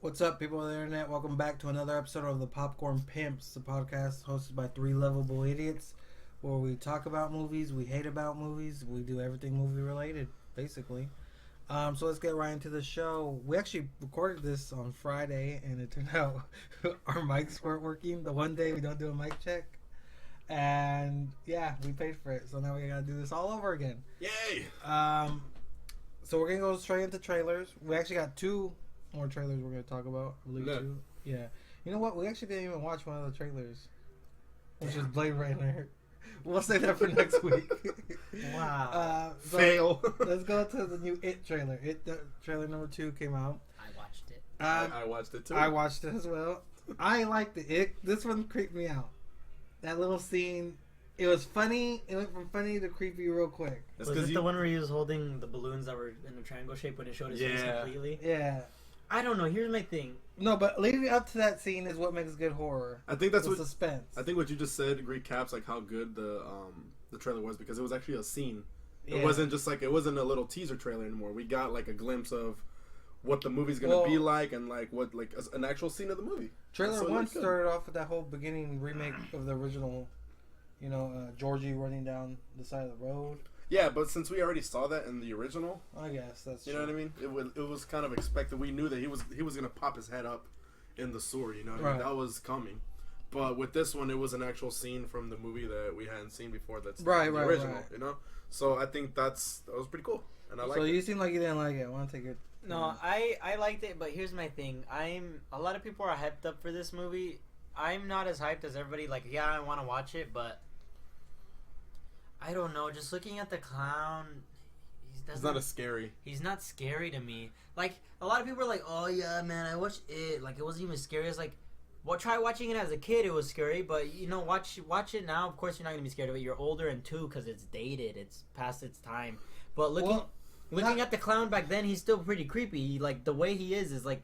What's up, people on the internet? Welcome back to another episode of the Popcorn Pimps, the podcast hosted by three lovable idiots, where we talk about movies, we hate about movies, we do everything movie related, basically. So let's get right into the show. We actually recorded this on Friday, and it turned out our mics weren't working. The one day we don't do a mic check, and yeah, we paid for it. So now we gotta do this all over again. Yay! So we're gonna go straight into trailers. We actually got two more trailers we're gonna talk about. I believe two. Yeah. You know what? We actually didn't even watch one of the trailers, which is Blade Runner. We'll say that for next week. Wow. Fail. Let's go to the new It trailer. Trailer number 2 came out. I watched it. I watched it too. I watched it as well. I liked it. This one creeped me out. That little scene. It was funny. It went from funny to creepy real quick. Was it the one where he was holding the balloons that were in a triangle shape when it showed his face completely? Yeah. I don't know. Here's my thing. No, but leading up to that scene is what makes good horror. I think that's the what suspense. I think what you just said recaps like how good the trailer was, because it was actually a scene. It wasn't just like, it wasn't a little teaser trailer anymore. We got like a glimpse of what the movie's gonna be like, and like what like an actual scene of the movie. Trailer 1 started off with that whole beginning remake of the original. You know, Georgie running down the side of the road. Yeah, but since we already saw that in the original, I guess that's true. You know what I mean? It was kind of expected. We knew that he was gonna pop his head up in the sewer. You know what I mean? That was coming. But with this one, it was an actual scene from the movie that we hadn't seen before. That's the original. Right. You know, so I think that was pretty cool, and I like. So you seem like you didn't like it. I want to take it. No, I liked it, but here's my thing. A lot of people are hyped up for this movie. I'm not as hyped as everybody. Like, yeah, I want to watch it, but I don't know. Just looking at the clown, he's not as scary. He's not scary to me. Like, a lot of people are like, "Oh yeah, man, I watched it. Like, it wasn't even scary." It's like, well, try watching it as a kid. It was scary, but you know, watch it now. Of course, you're not gonna be scared of it. You're older, and too, because it's dated. It's past its time. But looking at the clown back then, he's still pretty creepy. Like, the way he is like,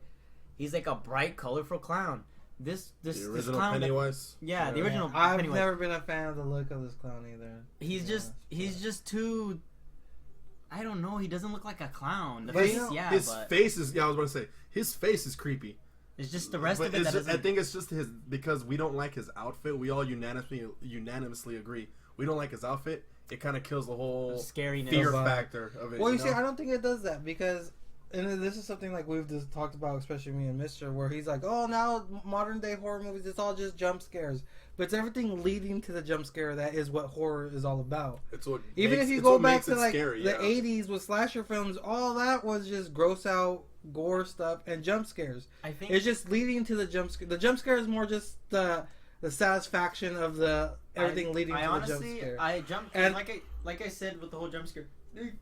he's like a bright, colorful clown. The original clown Pennywise. The original Pennywise. I've never been a fan of the look of this clown either. He's just too. I don't know. He doesn't look like a clown. The face, his face is. Yeah, I was going to say his face is creepy. It's just the rest of it. I think it's just because we don't like his outfit. We all unanimously agree we don't like his outfit. It kind of kills the whole scariness, fear factor of it. Well, you see, I don't think it does that because. And this is something like we've just talked about, especially me and Mister, where he's like, "Oh, now modern day horror movies, it's all just jump scares." But it's everything leading to the jump scare that is what horror is all about. It's what even if you go back to like scary, the '80s with slasher films, all that was just gross out gore stuff and jump scares. I think it's just leading to the jump scare. The jump scare is more just the satisfaction of the everything leading to the jump scare. I jumped and like I said with the whole jump scare,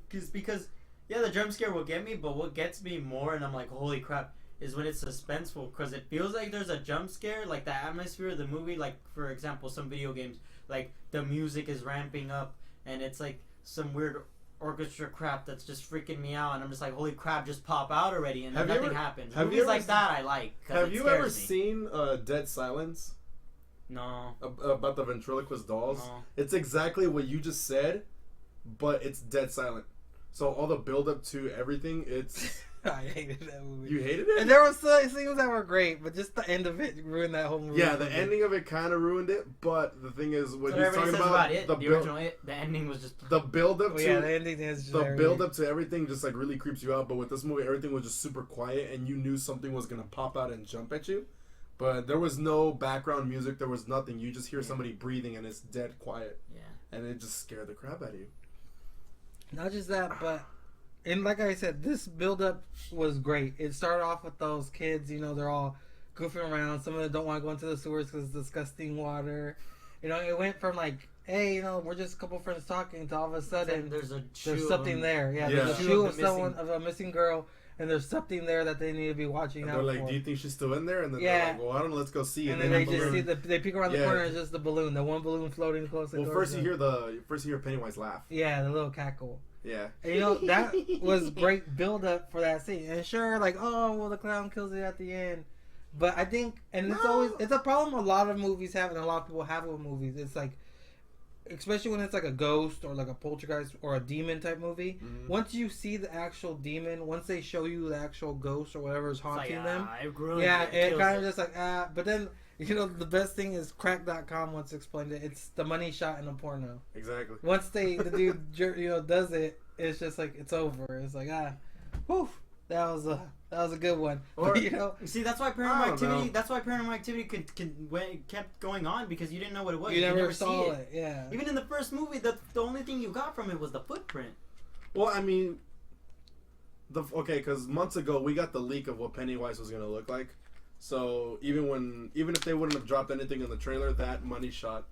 because. Yeah, the jump scare will get me, but what gets me more, and I'm like, holy crap, is when it's suspenseful, because it feels like there's a jump scare, like the atmosphere of the movie, like, for example, some video games, like, the music is ramping up, and it's like some weird orchestra crap that's just freaking me out, and I'm just like, holy crap, just pop out already, and then nothing happens. Movies like that I like, have you ever seen Dead Silence? No. About the ventriloquist dolls? No. It's exactly what you just said, but it's dead silent. So all the build up to everything, it's. I hated that movie. You hated it? And there were scenes that were great, but just the end of it ruined that whole movie. Yeah, the ending of it kind of ruined it. But the thing is, when you're talking about it, the original the ending was just the build up to the ending is just the build up to everything just like really creeps you out. But with this movie, everything was just super quiet, and you knew something was gonna pop out and jump at you. But there was no background music. There was nothing. You just hear somebody breathing, and it's dead quiet. Yeah, and it just scared the crap out of you. Not just that, but and like I said, this build-up was great. It started off with those kids, you know, they're all goofing around. Some of them don't want to go into the sewers because it's disgusting water. You know, it went from like, hey, you know, we're just a couple friends talking, to all of a sudden there's something there. Yeah, there's a shoe of a missing girl, and there's something there that they need to be watching out for. They're like, do you think she's still in there? And then they're like, well, I don't know, let's go see. And then they just see they peek around the corner, and it's just the balloon, the one balloon floating close to the door. Well, first you hear Pennywise laugh. Yeah, the little cackle. Yeah. And, you know, that was great build up for that scene. And sure, like, oh, well, the clown kills it at the end. But I think, and it's a problem a lot of movies have, and a lot of people have with movies. It's like, especially when it's like a ghost or like a poltergeist or a demon type movie. Mm-hmm. Once you see the actual demon, once they show you the actual ghost or whatever is haunting them, it kind of just like But then the best thing is Crack.com once explained it. It's the money shot in a porno. Exactly. Once the dude does it, it's just like it's over. It's like whew. That was a good one. Or, see, that's why Paranormal Activity. That's why Paranormal Activity kept going on, because you didn't know what it was. You never saw it. Yeah. Even in the first movie, the only thing you got from it was the footprint. Well, I mean, because months ago we got the leak of what Pennywise was gonna look like. So even if they wouldn't have dropped anything in the trailer, that money shot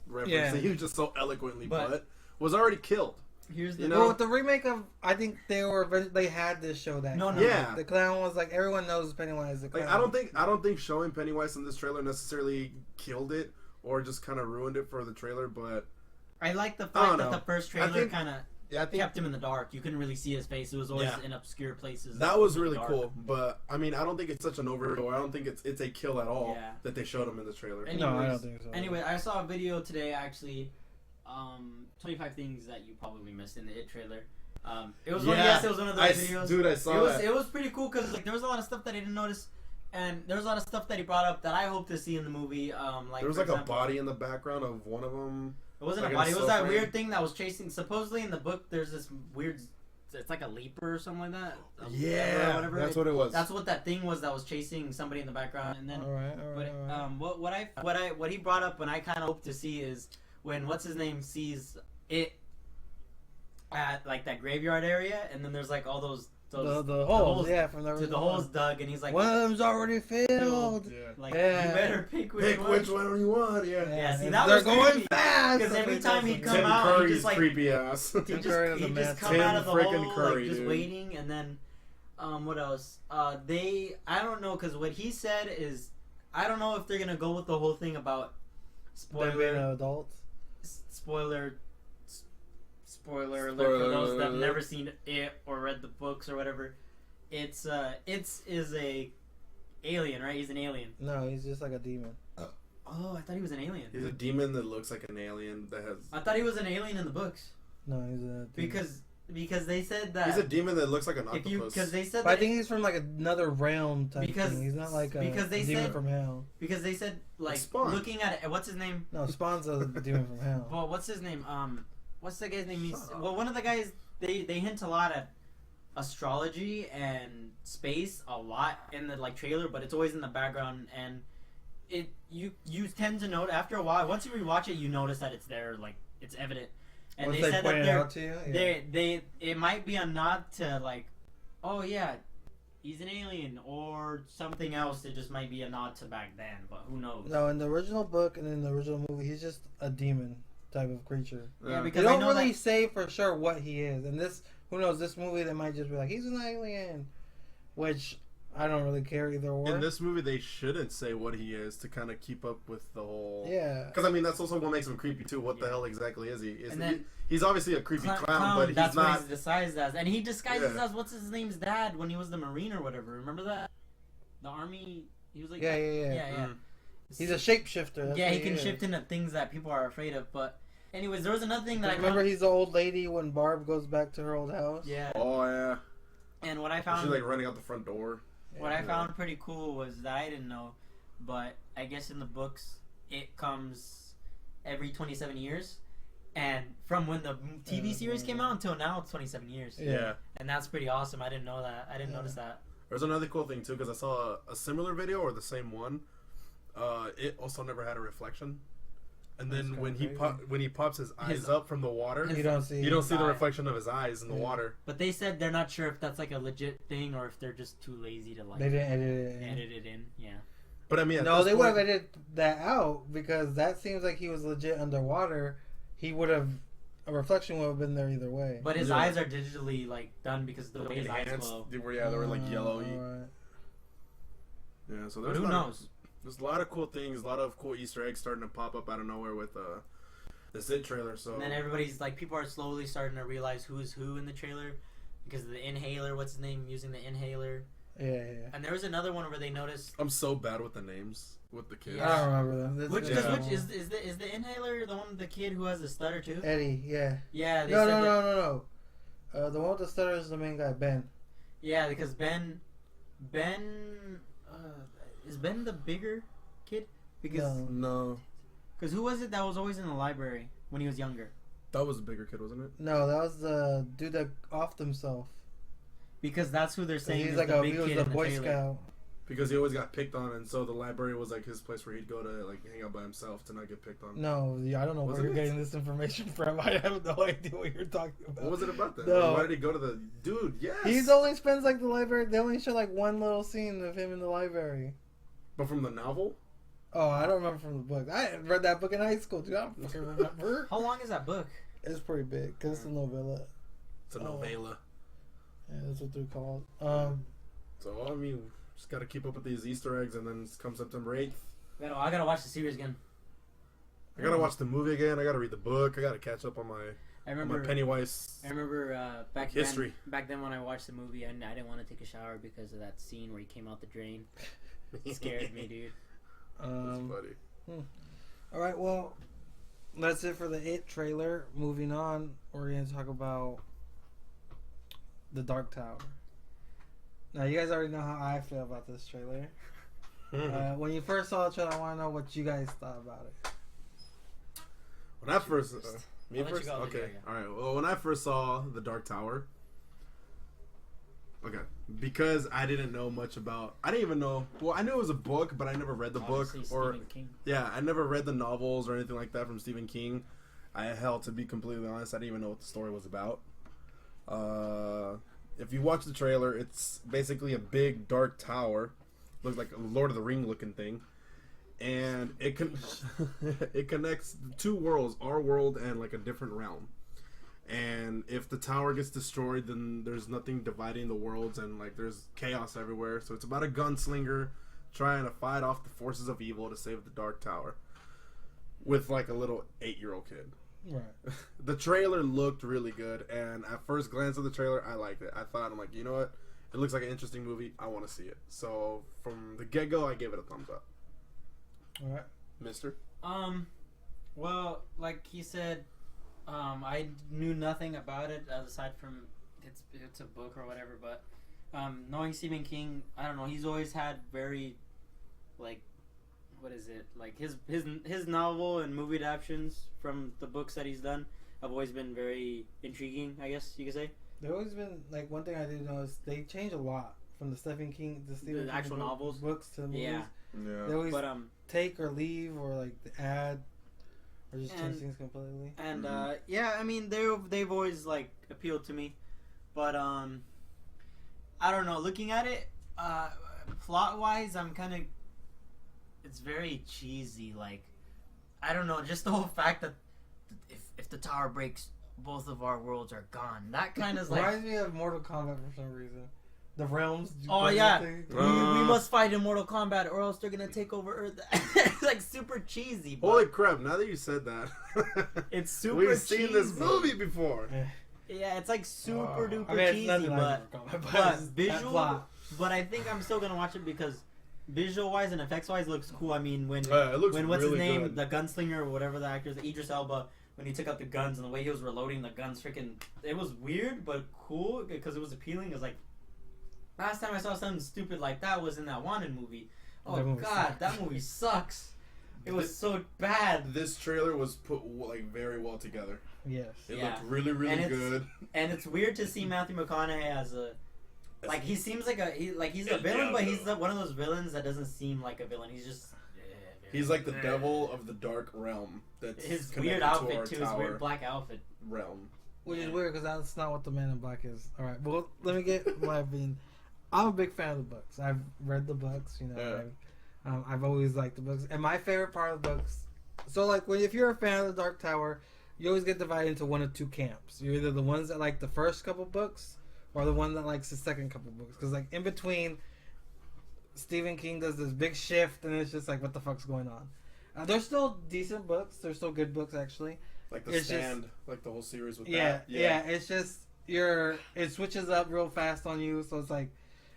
reference that he was just so eloquently put was already killed. Here's the well, with the remake of, I think they had this show that. No. Yeah. The clown was like, everyone knows Pennywise the clown. Like, I don't think showing Pennywise in this trailer necessarily killed it or just kind of ruined it for the trailer, but I like the fact that the first trailer kind of kept him in the dark. You couldn't really see his face. It was always in obscure places. That was really cool, but I mean, I don't think it's such an overkill. I don't think it's a kill at all that they showed him in the trailer. Anyways, no, I don't think so. Anyway, I saw a video today actually. 25 things that you probably missed in the It trailer. It was one of those videos. Dude, I saw that. It was pretty cool because there was a lot of stuff that I didn't notice, and there was a lot of stuff that he brought up that I hope to see in the movie. There was a body in the background of one of them. It wasn't a body. It was that weird thing that was chasing. Supposedly in the book, there's this weird. It's like a leaper or something like that. Whatever. That's what it was. That's what that thing was that was chasing somebody in the background. And then, all right. What he brought up and I kind of hope to see is when what's his name sees it at like that graveyard area, and then there's like all those the holes from the holes dug, and he's like, one of them's already filled. Like you better pick which one you want. See, that they're was going fast because every time he'd come out, Curry's he just like creepy ass. He'd just come out of the hole, Curry, like just waiting, and then what else? I don't know, because what he said is I don't know if they're gonna go with the whole thing about spoiler adults. Spoiler alert for those that have never seen it or read the books or whatever. It's is a alien, right? He's an alien. No, he's just like a demon. Oh, I thought he was an alien. He's a demon that looks like an alien that has. I thought he was an alien in the books. No, he's a demon. Because they said that he's a demon that looks like an octopus. Because they said but I think he's from like another realm type thing. He's not like a demon from hell. Because they said like looking at it. What's his name? No, Spawn's a demon from hell. Well, what's his name? What's the guy's name? One of the guys. They hint a lot at astrology and space a lot in the like trailer, but it's always in the background, and you tend to note after a while. Once you rewatch it, you notice that it's there, like it's evident. And once they said that out to you? it might be a nod to like, oh yeah, he's an alien or something else. It just might be a nod to back then, but who knows? No, in the original book and in the original movie, he's just a demon type of creature. Yeah, because they don't really say for sure what he is. And this, who knows? This movie, they might just be like, he's an alien, which I don't really care either or. In this movie, they shouldn't say what he is to kind of keep up with the whole. Yeah. Because I mean, that's also what makes him creepy too. What the hell exactly is he? He's obviously a creepy clown, but he's that's not. That's what he's disguised as, and he disguises as what's his name's dad when he was the Marine or whatever. Remember that? The army. He was like. Yeah. Mm. He's a shapeshifter. Yeah, he can shift into things that people are afraid of. But anyways, there was another thing that remember. He's the old lady when Barb goes back to her old house. Yeah. Oh yeah. And what I found. She's like running out the front door. What I found pretty cool was that I didn't know, but I guess in the books it comes every 27 years, and from when the TV series came out until now, it's 27 years. Yeah, and that's pretty awesome. I didn't know that. I didn't notice that. There's another cool thing too, because I saw a similar video or the same one. It also never had a reflection, and then when he pops his eyes up from the water, you don't see the reflection of his eyes in the water. But they said they're not sure if that's like a legit thing or if they're just too lazy to like. They didn't edit it in. Yeah. But I mean, no, they would have edited that out because that seems like he was legit underwater. He would have. A reflection would have been there either way. But his eyes are digitally like done because the way his eyes glow. They were like yellowy. Right. Yeah, so who knows? There's a lot of cool things, a lot of cool Easter eggs starting to pop up out of nowhere with the Sid trailer. So and then everybody's like, people are slowly starting to realize who's who in the trailer because of the inhaler. What's his name? Using the inhaler. Yeah. And there was another one where they noticed. I'm so bad with the names with the kids. I don't remember them. Which is the inhaler the one with the kid who has the stutter too? Eddie? Yeah. Yeah. No. The one with the stutter is the main guy, Ben. Yeah, because Ben, is Ben the bigger kid? Because No. Because who was it that was always in the library when he was younger? That was a bigger kid, wasn't it? No, that was the dude that offed himself. Because that's who they're saying He's is like the a big he was kid a in the Boy trailer. Scout. Because he always got picked on, and so the library was like his place where he'd go to like hang out by himself to not get picked on. No, I don't know where Wasn't you're it? getting this information from. I have no idea what you're talking about. What was it about that? No. Why did he go to the dude? Yes. He only spends like the library. They only show like one little scene of him in the library. But from the novel? Oh, I don't remember from the book. I read that book in high school, dude. I don't fucking remember. How long is that book? It's pretty big because it's a novella. It's a novella. Yeah, that's what they're called. So I mean, just gotta keep up with these Easter eggs, and then come September 8th. I gotta watch the series again. I gotta watch the movie again. I gotta read the book. I gotta catch up on my Pennywise. I remember back history. Back then when I watched the movie, I didn't want to take a shower because of that scene where he came out the drain. It scared me, dude. That's funny. All right, well, that's it for the It trailer. Moving on, we're gonna talk about The Dark Tower. Now, you guys already know how I feel about this trailer. When you first saw the trailer, I want to know what you guys thought about it. When I first, me I'll let you first, go, okay, all right. Well, when I first saw The Dark Tower, okay, because I didn't know much about. I didn't even know. Well, I knew it was a book, but I never read the Obviously, book or Stephen King. yeah, I never read the novels or anything like that from Stephen King. To be completely honest, I didn't even know what the story was about. If you watch the trailer, it's basically a big dark tower, looks like a Lord of the Ring looking thing, and it connects the two worlds, our world and like a different realm. And if the tower gets destroyed, then there's nothing dividing the worlds, and like there's chaos everywhere. So it's about a gunslinger trying to fight off the forces of evil to save the Dark Tower with like a little 8-year-old kid. Right. The trailer looked really good, and at first glance of the trailer, I liked it. I'm like, you know what? It looks like an interesting movie. I want to see it. So from the get-go, I gave it a thumbs up. All right. Mister? Well, like he said, I knew nothing about it aside from it's a book or whatever. But knowing Stephen King, I don't know. He's always had very, like, what is it? Like his novel and movie adaptations from the books that he's done have always been very intriguing, I guess you could say. They've always been like one thing I did know is they change a lot from the Stephen King actual novels books to movies. Yeah. They always But take or leave or like add or just change things completely. And yeah, I mean they've always like appealed to me, but I don't know. Looking at it, plot wise, I'm kind of. It's very cheesy. Like, I don't know. Just the whole fact that if the tower breaks, both of our worlds are gone. That kind of like reminds me of Mortal Kombat for some reason. The realms. Oh yeah, we must fight in Mortal Kombat, or else they're gonna take over Earth. It's like super cheesy. But Holy crap! Now that you said that, it's super. We've seen this movie before. Yeah, it's like super duper cheesy, but visual. But I think I'm still gonna watch it because visual wise and effects wise looks cool. I mean, when what's really his name, good. the gunslinger or whatever the actor is, Idris Elba, when he took out the guns and the way he was reloading the guns, freaking, it was weird but cool because it was appealing. It was like last time I saw something stupid like that was in that Wanted movie. Oh god, that movie sucks. It was so bad. This trailer was put like very well together. Yes. It looked really, really good. And it's weird to see Matthew McConaughey as a like he seems like he's a villain, but he's one of those villains that doesn't seem like a villain. He's just he's like the devil of the dark realm. That's his weird outfit too. His weird black outfit realm. Which is weird because that's not what the Man in Black is. All right, well let me get my opinion. I'm a big fan of the books. I've read the books. You know, I've always liked the books, and my favorite part of the books. So like if you're a fan of the Dark Tower, you always get divided into one of two camps. You're either the ones that like the first couple books, or the one that likes the second couple books. Because like in between, Stephen King does this big shift, and it's just like, what the fuck's going on? They're still decent books. They're still good books, actually. Like The Stand, like the whole series with that. Yeah. It's just it switches up real fast on you. So it's like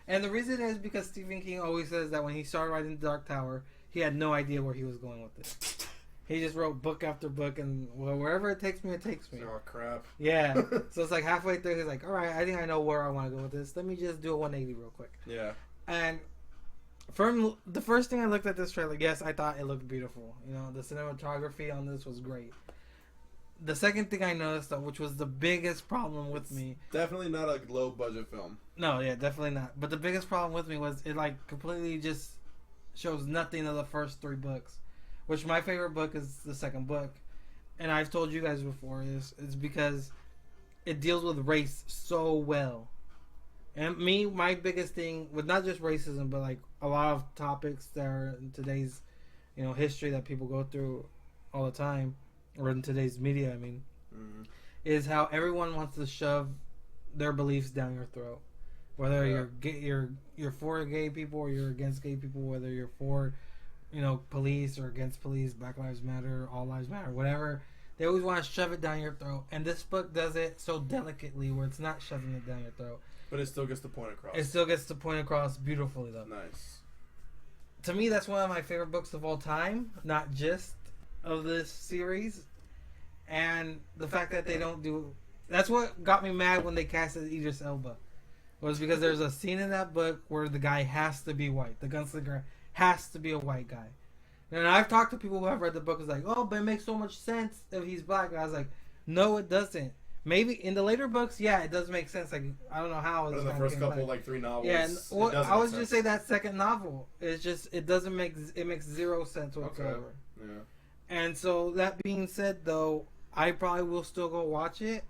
And the reason is because Stephen King always says that when he started writing The Dark Tower, he had no idea where he was going with it. He just wrote book after book, and wherever it takes me, it takes me. Oh, crap. Yeah. So it's like halfway through, he's like, all right, I think I know where I want to go with this. Let me just do a 180 real quick. Yeah. And from the first thing I looked at this trailer, yes, I thought it looked beautiful. You know, the cinematography on this was great. The second thing I noticed, though, which was the biggest problem with me... Definitely not a low-budget film. No, yeah, definitely not. But the biggest problem with me was it, like, completely just shows nothing of the first 3 books. Which my favorite book is the second book. And I've told you guys before, it's because it deals with race so well. And my biggest thing with not just racism, but, like, a lot of topics that are in today's, you know, history that people go through all the time, or in today's media, I mean, is how everyone wants to shove their beliefs down your throat. Whether you're for gay people or you're against gay people, whether you're for, you know, police or against police, Black Lives Matter, All Lives Matter, whatever, they always want to shove it down your throat. And this book does it so delicately where it's not shoving it down your throat. But it still gets the point across. It still gets the point across beautifully, though. Nice. To me, that's one of my favorite books of all time, not just of this series. And the fact that they don't do... That's what got me mad when they casted Idris Elba. Was because there's a scene in that book where the guy has to be white. The gunslinger has to be a white guy. And I've talked to people who have read the book. It's like, oh, but it makes so much sense if he's black. And I was like, no, it doesn't. Maybe in the later books, yeah, it does make sense. Like, I don't know how. But in the first couple, like 3 novels, yeah, I was just say that second novel. It's just it makes zero sense whatsoever. Okay. Yeah. And so that being said, though, I probably will still go watch it.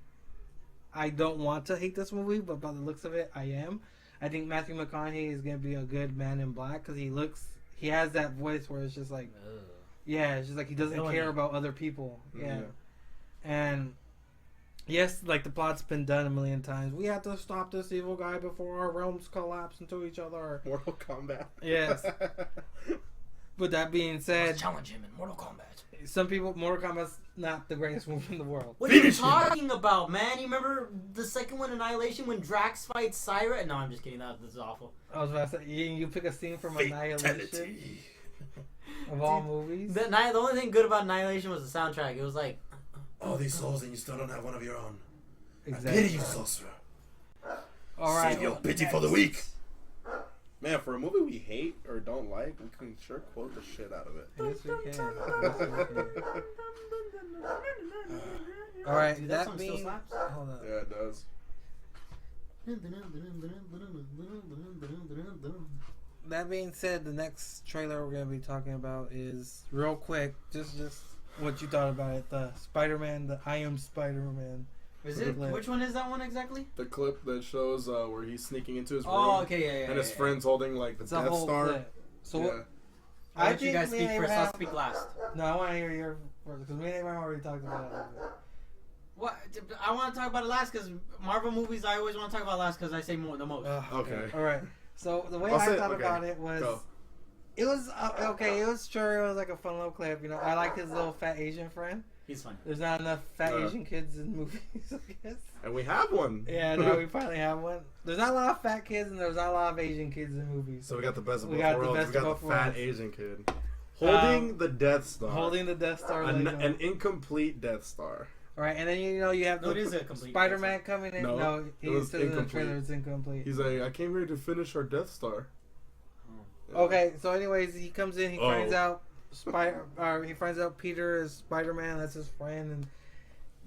I don't want to hate this movie, but by the looks of it, I am. I think Matthew McConaughey is gonna be a good Man in Black because he has that voice where it's just like, yeah, it's just like he doesn't care about other people. Yeah. And yes, like the plot's been done a million times. We have to stop this evil guy before our realms collapse into each other. Mortal Kombat. Yes. With that being said, let's challenge him in Mortal Kombat. Some people, Mortal Kombat's not the greatest movie in the world. What are you talking about, man? You remember the second one, Annihilation, when Drax fights Syra? No, I'm just kidding. That was awful. I was about to say, you pick a scene from Annihilation of all movies. The only thing good about Annihilation was the soundtrack. It was like, all these souls and you still don't have one of your own. Exactly. I pity you, sorcerer. All right. Save your pity for the weak. Man, for a movie we hate or don't like, we can sure quote the shit out of it. Yes, we can. All right, dude, that song being... still slaps? Hold on. Yeah, it does. That being said, the next trailer we're going to be talking about is, real quick, just what you thought about it. The Spider-Man, the I Am Spider-Man. Is it? Which one is that one exactly? The clip that shows where he's sneaking into his room. Oh, okay, yeah. And his friend's holding like the Death Star. Clip. So yeah. I'll let you guys speak first. I'll speak last. No, I want to hear your first because me and Abraham already talked about it a little bit. What? I want to talk about it last because Marvel movies I always want to talk about last because I say the most. Okay. All right. So the way I thought about it was, it was okay. It was sure it was like a fun little clip. You know, I like his little fat Asian friend. He's funny. There's not enough fat Asian kids in movies, I guess. And we have one. Yeah, no, we finally have one. There's not a lot of fat kids and there's not a lot of Asian kids in movies. So we got the best of both worlds. We got the fat Asian kid. Holding the Death Star. Holding the Death Star. An incomplete Death Star. All right, and then you have the Spider-Man coming in. No, he says in the trailer it's incomplete. He's like, I came here to finish our Death Star. Yeah. Okay, so anyways, he comes in, he finds out he finds out Peter is Spider-Man, that's his friend, and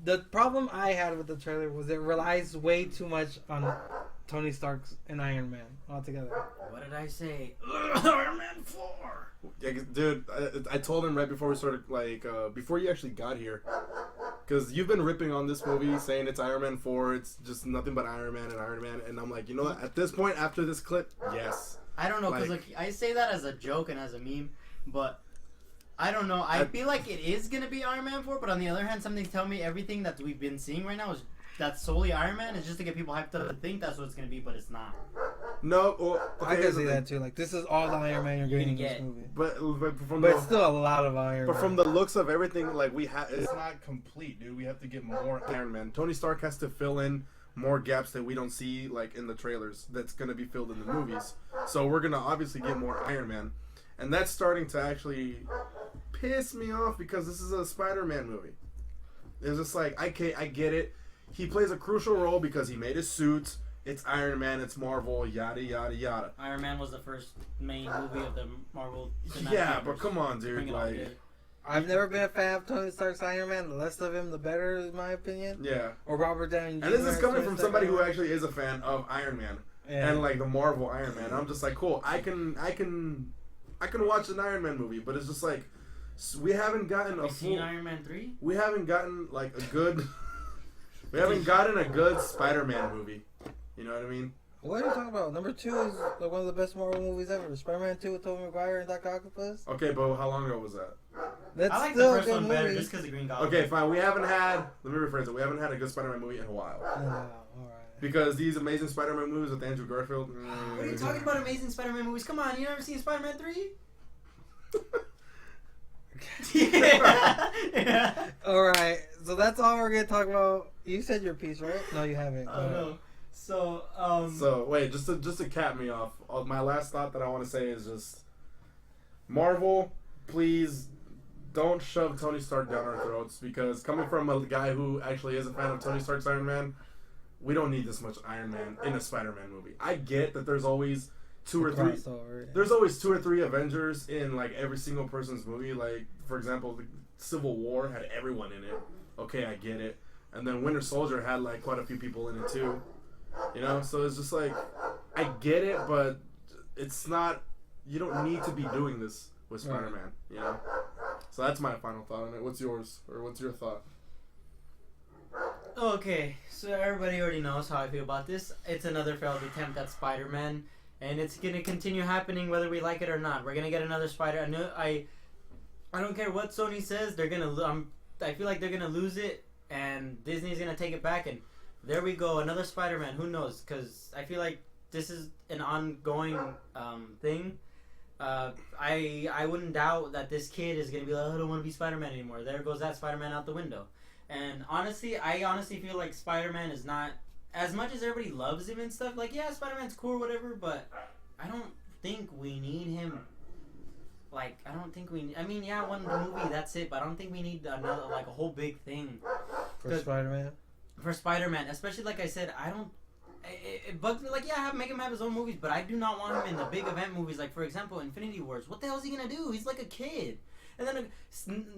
the problem I had with the trailer was it relies way too much on Tony Stark's and Iron Man altogether. What did I say? Iron Man 4! Yeah, dude, I told him right before we started, like, before you actually got here, because you've been ripping on this movie, saying it's Iron Man 4, it's just nothing but Iron Man, and I'm like, you know what, at this point, after this clip, yes. I don't know, because like, I say that as a joke and as a meme, but I don't know. I feel like it is going to be Iron Man 4, but on the other hand, something tell me everything that we've been seeing right now is that's solely Iron Man. It's just to get people hyped up to think that's what it's going to be, but it's not. No, well, I can see that too. Like, this is all the Iron Man you're getting in this movie. But it's still a lot of Iron Man. But from the looks of everything, like, it's not complete, dude. We have to get more Iron Man. Tony Stark has to fill in more gaps that we don't see like in the trailers that's going to be filled in the movies. So we're going to obviously get more Iron Man. And that's starting to actually piss me off because this is a Spider-Man movie. It's just like, I get it. He plays a crucial role because he made his suit. It's Iron Man, it's Marvel, yada, yada, yada. Iron Man was the first main movie of the Marvel Cinematic Yeah, Universe. but come on, dude. Like, I've never been a fan of Tony Stark's Iron Man. The less of him, the better, in my opinion. Yeah. Or Robert Downey Jr. And this is coming from somebody who actually is a fan of Iron Man. Yeah. And like the Marvel Iron Man. I'm just like, cool. I can watch an Iron Man movie, but it's just like we haven't gotten a full seen Iron Man 3? We haven't gotten like a good we haven't gotten a good Spider-Man movie. You know what I mean? What are you talking about? Number 2 is like one of the best Marvel movies ever. Spider-Man 2 with Tobey Maguire and Dr. Octopus. Okay, but how long ago was that? That's I like still the first one movie. better just because of Green Goblin. Okay, fine. We haven't had. Let me rephrase it. We haven't had a good Spider-Man movie in a while. Alright. Because these Amazing Spider-Man movies with Andrew Garfield. What are you talking about? Amazing Spider-Man movies? Come on, you never seen Spider-Man 3? Yeah. Alright, so that's all we're gonna talk about. You said your piece, right? No, you haven't. Oh no. So wait, just to cap me off, my last thought that I want to say is just Marvel, please don't shove Tony Stark down our throats, because coming from a guy who actually is a fan of Tony Stark's Iron Man, we don't need this much Iron Man in a Spider-Man movie. I get that there's always two or three Avengers in like every single person's movie. Like, for example, the Civil War had everyone in it. Okay, I get it. And then Winter Soldier had like quite a few people in it too. You know, so it's just like, I get it, but it's not, you don't need to be doing this with Spider-Man, you know? So that's my final thought on it. What's yours? Or what's your thought? Okay, so everybody already knows how I feel about this. It's another failed attempt at Spider-Man, and it's going to continue happening whether we like it or not. We're going to get another I don't care what Sony says, they're going to, I feel like they're going to lose it, and Disney's going to take it back, and there we go, another Spider-Man. Who knows? Because I feel like this is an ongoing thing. I wouldn't doubt that this kid is going to be like, I don't want to be Spider-Man anymore. There goes that Spider-Man out the window. And honestly, I honestly feel like Spider-Man is not, as much as everybody loves him and stuff, like, yeah, Spider-Man's cool or whatever, but I don't think we need him. Like, I don't think we... I mean, yeah, one movie, that's it, but I don't think we need another, like, a whole big thing. For Spider-Man? For Spider-Man, especially like I said, I don't. It bugs me. Like, yeah, make him have his own movies, but I do not want him in the big event movies. Like, for example, Infinity Wars. What the hell is he gonna do? He's like a kid. And then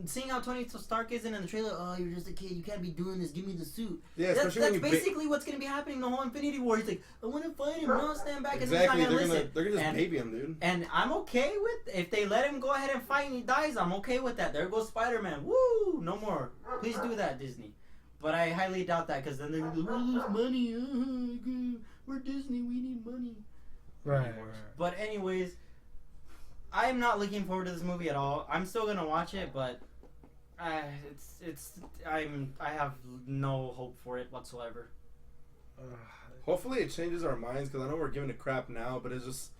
seeing how Tony Stark is in the trailer, oh, you're just a kid. You can't be doing this. Give me the suit. Yeah, that's basically what's gonna be happening the whole Infinity War. He's like, I want to fight him. No, stand back. Exactly. And he's not gonna they're gonna just baby him, dude. And I'm okay with if they let him go ahead and fight and he dies. I'm okay with that. There goes Spider-Man. Woo! No more. Please do that, Disney. But I highly doubt that, because then they're going to lose money. We're Disney. We need money. Right. But anyways, I am not looking forward to this movie at all. I'm still going to watch it, but I have no hope for it whatsoever. Hopefully it changes our minds, because I know we're giving it crap now, but it's just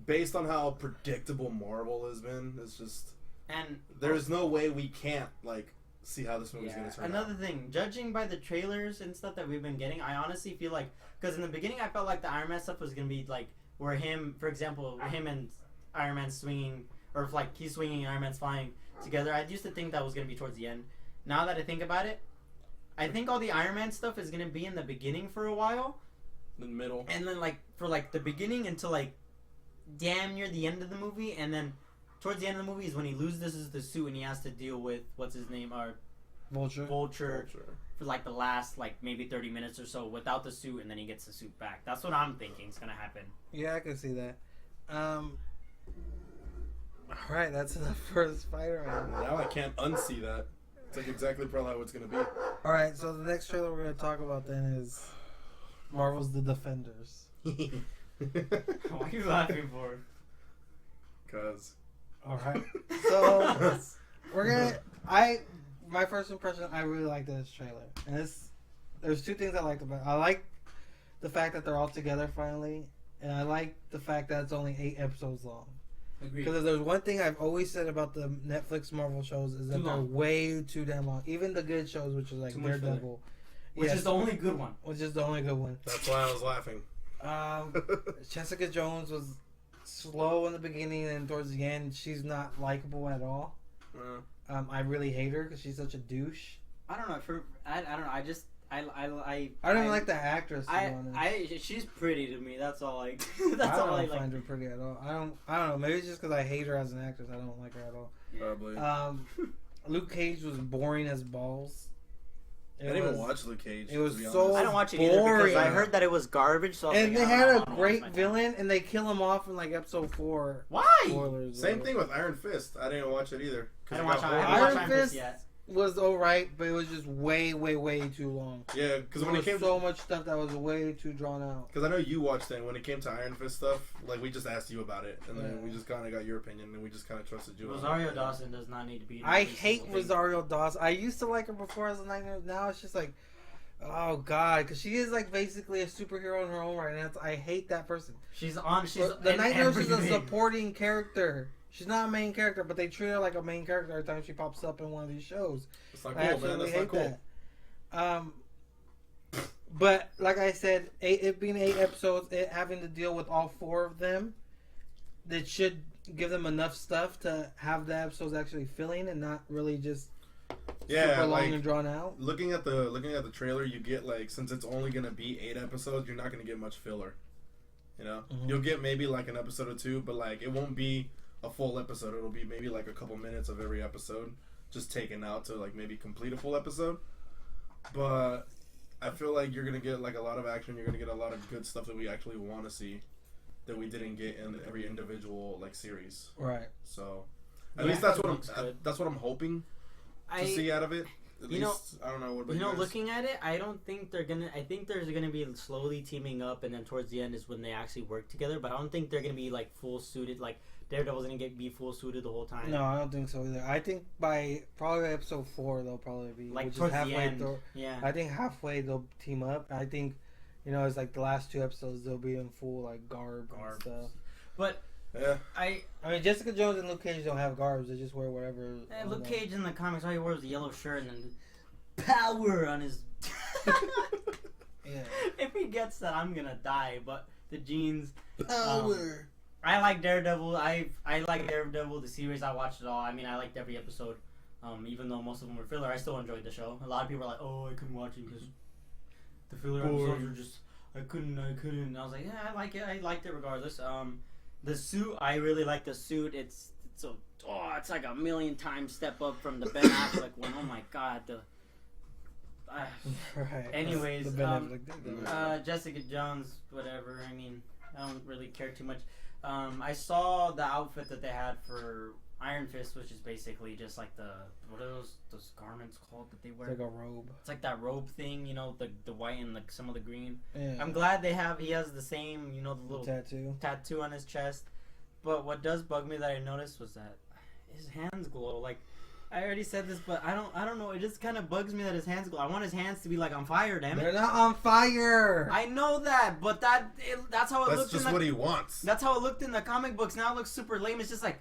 based on how predictable Marvel has been. It's just, and there's no way we can't like see how this movie's going to turn out. Another thing, judging by the trailers and stuff that we've been getting, I honestly feel like, because in the beginning I felt like the Iron Man stuff was going to be like, where him, for example, him and Iron Man swinging, or if like he's swinging and Iron Man's flying together, I used to think that was going to be towards the end. Now that I think about it, I think all the Iron Man stuff is going to be in the beginning for a while. The middle. And then like, for like the beginning until like damn near the end of the movie, and then towards the end of the movie is when he loses the suit and he has to deal with, what's his name, Vulture for like the last like maybe 30 minutes or so without the suit, and then he gets the suit back. That's what I'm thinking is gonna happen. Yeah, I can see that. Alright, that's enough for Spider-Man. Now I can't unsee that. It's like exactly probably how it's gonna be. Alright, so the next trailer we're gonna talk about then is Marvel's The Defenders. What are you laughing for? Cause. Alright. So we're gonna my first impression, I really like this trailer. And there's two things I liked about it. I like the fact that they're all together finally, and I like the fact that it's only 8 episodes long. Agreed. Because if there's one thing I've always said about the Netflix Marvel shows is that they're way too damn long. Even the good shows, which is like Daredevil Which is the only good one. That's why I was laughing. Jessica Jones was slow in the beginning, and towards the end, she's not likable at all. I really hate her because she's such a douche. I don't know. I don't know. I don't even like the actress. She's pretty to me. That's all. I don't find her pretty at all. I don't know. Maybe it's just because I hate her as an actress. I don't like her at all. Probably. Luke Cage was boring as balls. I didn't even watch Luke Cage. It was so I don't watch it either because I heard that it was garbage. So and they had a great villain, and they kill him off in like episode 4. Why? Spoilers. Same thing with Iron Fist. I didn't watch it either. I haven't watched Iron Fist yet. Was alright, but it was just way too long. Yeah, because when it came so much stuff that was way too drawn out. Because I know you watched it. When it came to Iron Fist stuff, like we just asked you about it, and then we just kind of got your opinion, and we just kind of trusted you. Rosario Dawson does not need to be. I hate Rosario Dawson. I used to like her before as a Night Nurse. Now it's just like, oh god, because she is like basically a superhero in her own right. And I hate that person. She's the Night Nurse is a supporting character. She's not a main character, but they treat her like a main character every time she pops up in one of these shows. It's not cool, man. That's not cool. That. But like I said, it being 8 episodes, it having to deal with all 4 of them, that should give them enough stuff to have the episodes actually filling and not really just super long and drawn out. Looking at the trailer, you get like, since it's only gonna be 8 episodes, you're not gonna get much filler. You know, you'll get maybe like an episode or 2, but like it won't be a full episode. It'll be maybe like a couple minutes of every episode just taken out to like maybe complete a full episode. But I feel like you're gonna get like a lot of action. You're gonna get a lot of good stuff that we actually want to see that we didn't get in every individual like series. Right. So at least that's what I'm hoping to see out of it. At least, I don't know what. Looking at it, I don't think they're gonna. I think there's gonna be slowly teaming up, and then towards the end is when they actually work together. But I don't think they're gonna be like full suited. Like Daredevil's gonna be full suited the whole time. No, I don't think so either. I think by probably episode 4 they'll probably be like towards the end. Yeah. I think halfway they'll team up. I think, it's like the last 2 episodes they'll be in full like garb and stuff. But yeah, I mean Jessica Jones and Luke Cage don't have garbs. They just wear whatever. Luke Cage in the comics, all he wears is a yellow shirt and then power on his. Yeah. If he gets that, I'm gonna die. But the jeans. Power. I like Daredevil. I like Daredevil, the series. I watched it all. I mean, I liked every episode. Even though most of them were filler, I still enjoyed the show. A lot of people are like, "Oh, I couldn't watch it because the filler episodes were just I couldn't." And I was like, "Yeah, I like it. I liked it regardless." The suit, I really like the suit. It's like a million times step up from the Ben Affleck one. Oh my god, right. Anyways, the Jessica Jones, whatever. I mean, I don't really care too much. I saw the outfit that they had for Iron Fist, which is basically just like what are those garments called that they wear? It's like a robe. It's like that robe thing, the white and some of the green. Yeah. I'm glad he has the same, the little tattoo on his chest. But what does bug me that I noticed was that his hands glow. Like, I already said this, but I don't know. It just kind of bugs me that his hands glow. I want his hands to be like on fire. Damn it! They're not on fire. I know that, but that's how it looked. That's just what he wants. That's how it looked in the comic books. Now it looks super lame. It's just like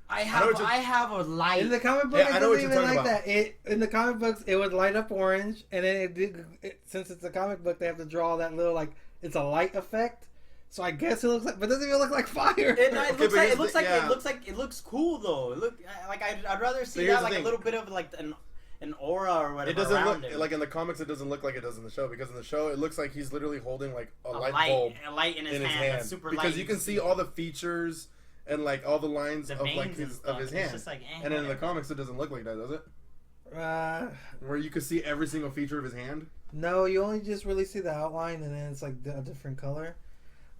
I have a light in the comic book. It doesn't even like that. In the comic books, it would light up orange, and then since it's a comic book, they have to draw that little it's a light effect. So I guess it looks like, but it doesn't even look like fire. It looks cool though. I'd rather see that like a little bit of like an aura or whatever. It doesn't look like in the comics. It doesn't look like it does in the show, because in the show it looks like he's literally holding like a light bulb, a light in his hand. That's super because light. you can see all the features and like all the lines of like his hand. Just like, and then in the comics it doesn't look like that, does it? Where you can see every single feature of his hand. No, you only just really see the outline, and then it's like a different color.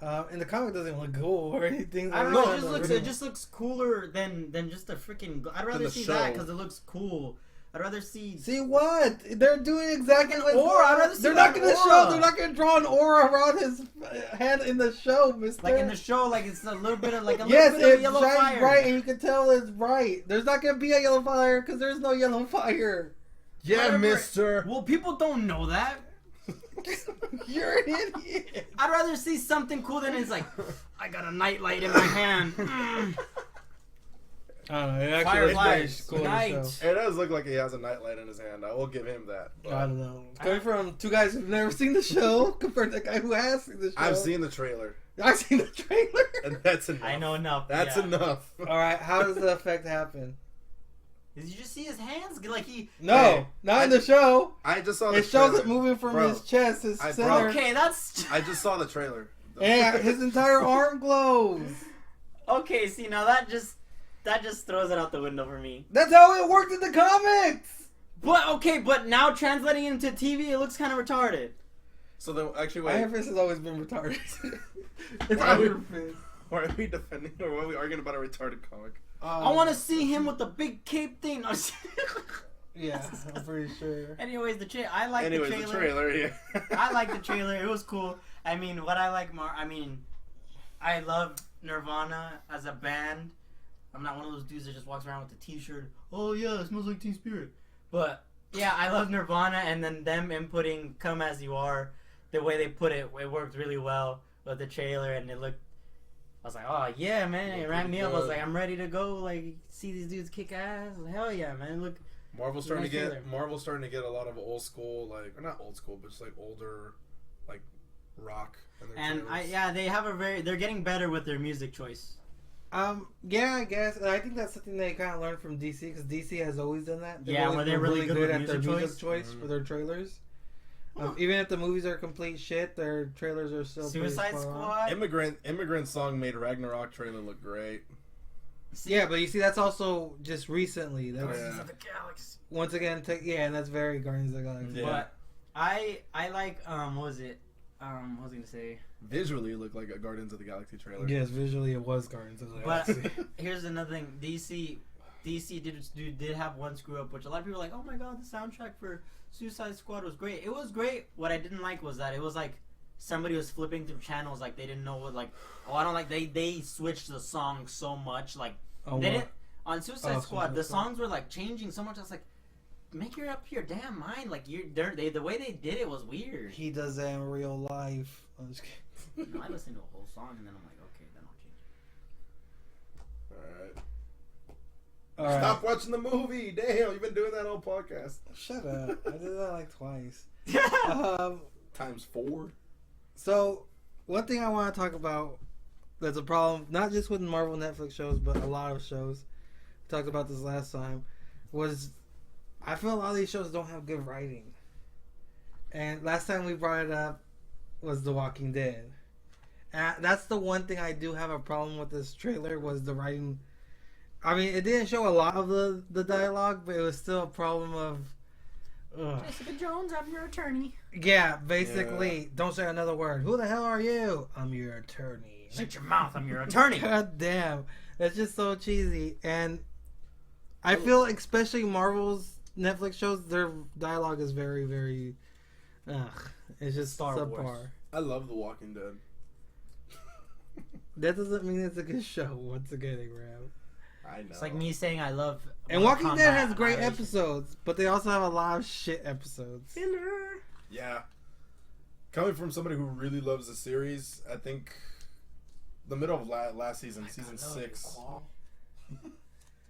And the comic doesn't look cool or anything. I don't know. It just looks cooler than just a freaking. I'd rather see that because it looks cool. I'd rather see. See what? They're doing exactly like an aura. I'd rather see they're not going to show. They're not going to draw an aura around his hand in the show, mister. Like in the show, like it's a little bit of like a yes, little bit of yellow fire. Yes, it's bright, and you can tell it's bright. There's not going to be a yellow fire because there's no yellow fire. Yeah, whatever. Mister. Well, people don't know that. You're an idiot. I'd rather see something cool than it's like, I got a nightlight in my hand. I don't know. It actually Fireflies, cool night. It does look like he has a nightlight in his hand. I will give him that. I don't know. Coming from two guys who've never seen the show compared to the guy who has seen the show. I've seen the trailer. I've seen the trailer. And that's enough. I know enough. That's enough. All right. How does the effect happen? Did you just see his hands? Like he... No, Hey, not in the show. I just saw the It shows trailer. it moving from Bro, his chest, his center. Okay, that's... I just saw the trailer. Yeah, his entire arm glows. Okay, see, now that just throws it out the window for me. That's how it worked in the comics. But now translating it into TV, it looks kind of retarded. So then, actually, wait. Iron Fist has always been retarded. It's Why would- Iron Fist. Why are we defending or why are we arguing about a retarded comic? I want to see him with the big cape thing. Yeah, I'm pretty sure. Anyways, the trailer. Yeah. I like the trailer. It was cool. I mean, what I like I love Nirvana as a band. I'm not one of those dudes that just walks around with a t-shirt. Oh yeah, it smells like Teen Spirit. But yeah, I love Nirvana, and then them inputting "Come As You Are," the way they put it worked really well with the trailer, and it looked. I was like, oh yeah, man, it ramped me up. I was like, I'm ready to go, like see these dudes kick ass. Hell yeah, man! Look. Marvel's starting Nice to get a lot of old school, like, or not old school, but just like older, like rock. In their And they're getting better with their music choice. Yeah, I guess. And I think that's something they kind of learned from DC because DC has always done that. Yeah, where they're really good at with their music music choice Mm-hmm. for their trailers. Even if the movies are complete shit, their trailers are still Suicide pretty spot on. Squad. Immigrant Song made Ragnarok trailer look great. Yeah, but you see, that's also just recently. That's Guardians of the Galaxy. once again, and that's very Guardians of the Galaxy. Yeah. But I like what was it? What was I gonna say? Visually, it looked like a Guardians of the Galaxy trailer. Yes, visually it was Guardians of the But Galaxy. here's another thing. DC did have one screw up, which a lot of people are like, oh my god, the soundtrack for Suicide Squad was great. It was great. What I didn't like was that it was like somebody was flipping through channels like they didn't know what I don't like they switched the song so much like they didn't on Suicide Squad the songs were like changing so much. I was like, make it up your damn mind. Like the way they did it was weird. He does that in real life. I'm just kidding. No, I listened to a whole song and then I'm like, okay, then I'll change it. All right. Stop watching the movie. Damn, you've been doing that whole podcast. Shut up. I did that like twice. Times 4. So, one thing I want to talk about that's a problem, not just with Marvel Netflix shows, but a lot of shows. We talked about this last time. Was I feel a lot of these shows don't have good writing. And last time we brought it up was The Walking Dead. And that's the one thing I do have a problem with this trailer was the writing. I mean, it didn't show a lot of the dialogue, but it was still a problem of. Jessica Jones, I'm your attorney. Yeah, basically, don't say another word. Who the hell are you? I'm your attorney. Shut your mouth, I'm your attorney. God damn. That's just so cheesy. And I feel, especially Marvel's Netflix shows, their dialogue is very, very. It's just Star subpar. Wars. I love The Walking Dead. That doesn't mean it's a good show. Once again, Ram. I know. It's like me saying I love. And Walking Kombat Dead has great Annihilation. episodes, but they also have a lot of shit episodes. Yeah. Coming from somebody who really loves the series, I think the middle of last season, season 6,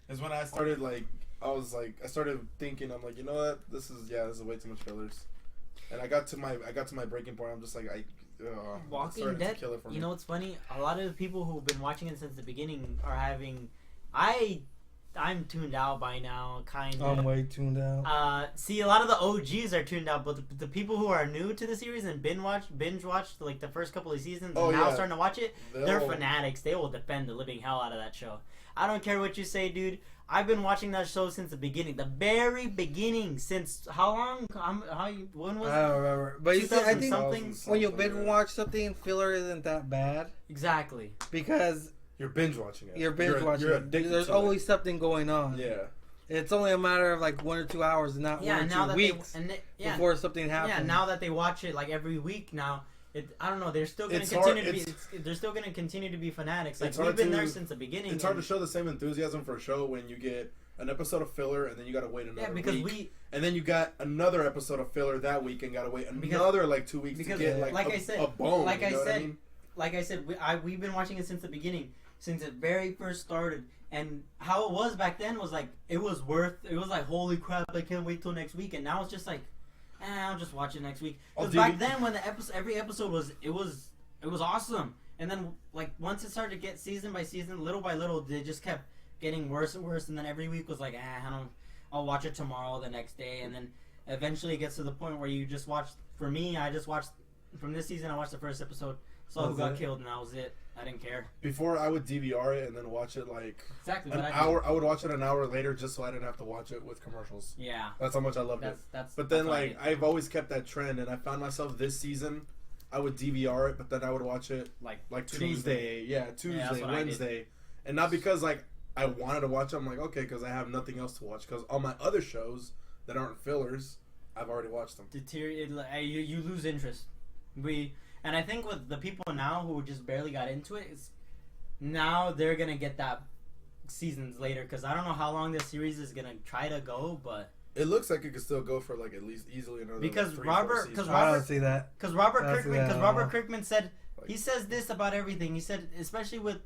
is when I started I started thinking, I'm like, you know what, this is way too much fillers. And I got to my breaking point. I'm just like, Walking Dead. You know what's funny? A lot of the people who've been watching it since the beginning are having. I'm tuned out by now, kind of. I'm way tuned out. See, a lot of the OGs are tuned out, but the people who are new to the series and binge watched like the first couple of seasons and now starting to watch it, they're fanatics. They will defend the living hell out of that show. I don't care what you say, dude. I've been watching that show since the beginning, the very beginning. Since how long? When was it? I don't remember. But you see, I think something. when you binge watch something, filler isn't that bad. Exactly. Because you're binge watching it. You're addicted. There's always something going on. Yeah. It's only a matter of like 1 or 2 hours, and not 1 or 2 weeks before something happens. Yeah, now that they watch it like every week now. I don't know. They're still going to continue to be. They're still going to continue to be fanatics. Like we've been there since the beginning. It's hard to show the same enthusiasm for a show when you get an episode of filler and then you got to wait another week. And then you got another episode of filler that week and got to wait another 2 weeks to get a bone. Like I said, we've been watching it since the beginning. since it very first started. And how it was back then was like, it was like, holy crap, I can't wait till next week. And now it's just like, I'll just watch it next week. Because back then, when every episode was awesome. And then, like, once it started to get season by season, little by little, they just kept getting worse and worse. And then every week was like, I'll watch it tomorrow, the next day. And then eventually it gets to the point where you just watch, for me, I just watched, from this season, I watched the first episode, saw who got killed, and that was it. I didn't care. Before, I would DVR it and then watch it like exactly an hour. I would watch it an hour later just so I didn't have to watch it with commercials. Yeah, that's how much I loved it. But then, like, I've always kept that trend, and I found myself this season, I would DVR it, but then I would watch it like Tuesday, Wednesday, and not because like I wanted to watch it. I'm like, okay, because I have nothing else to watch. Because all my other shows that aren't fillers, I've already watched them. You lose interest. And I think with the people now who just barely got into it, now they're gonna get that seasons later. Because I don't know how long this series is gonna try to go, but it looks like it could still go for like at least easily another. Because Robert, I don't see that. Because Robert Kirkman said he says this about everything. He said, especially with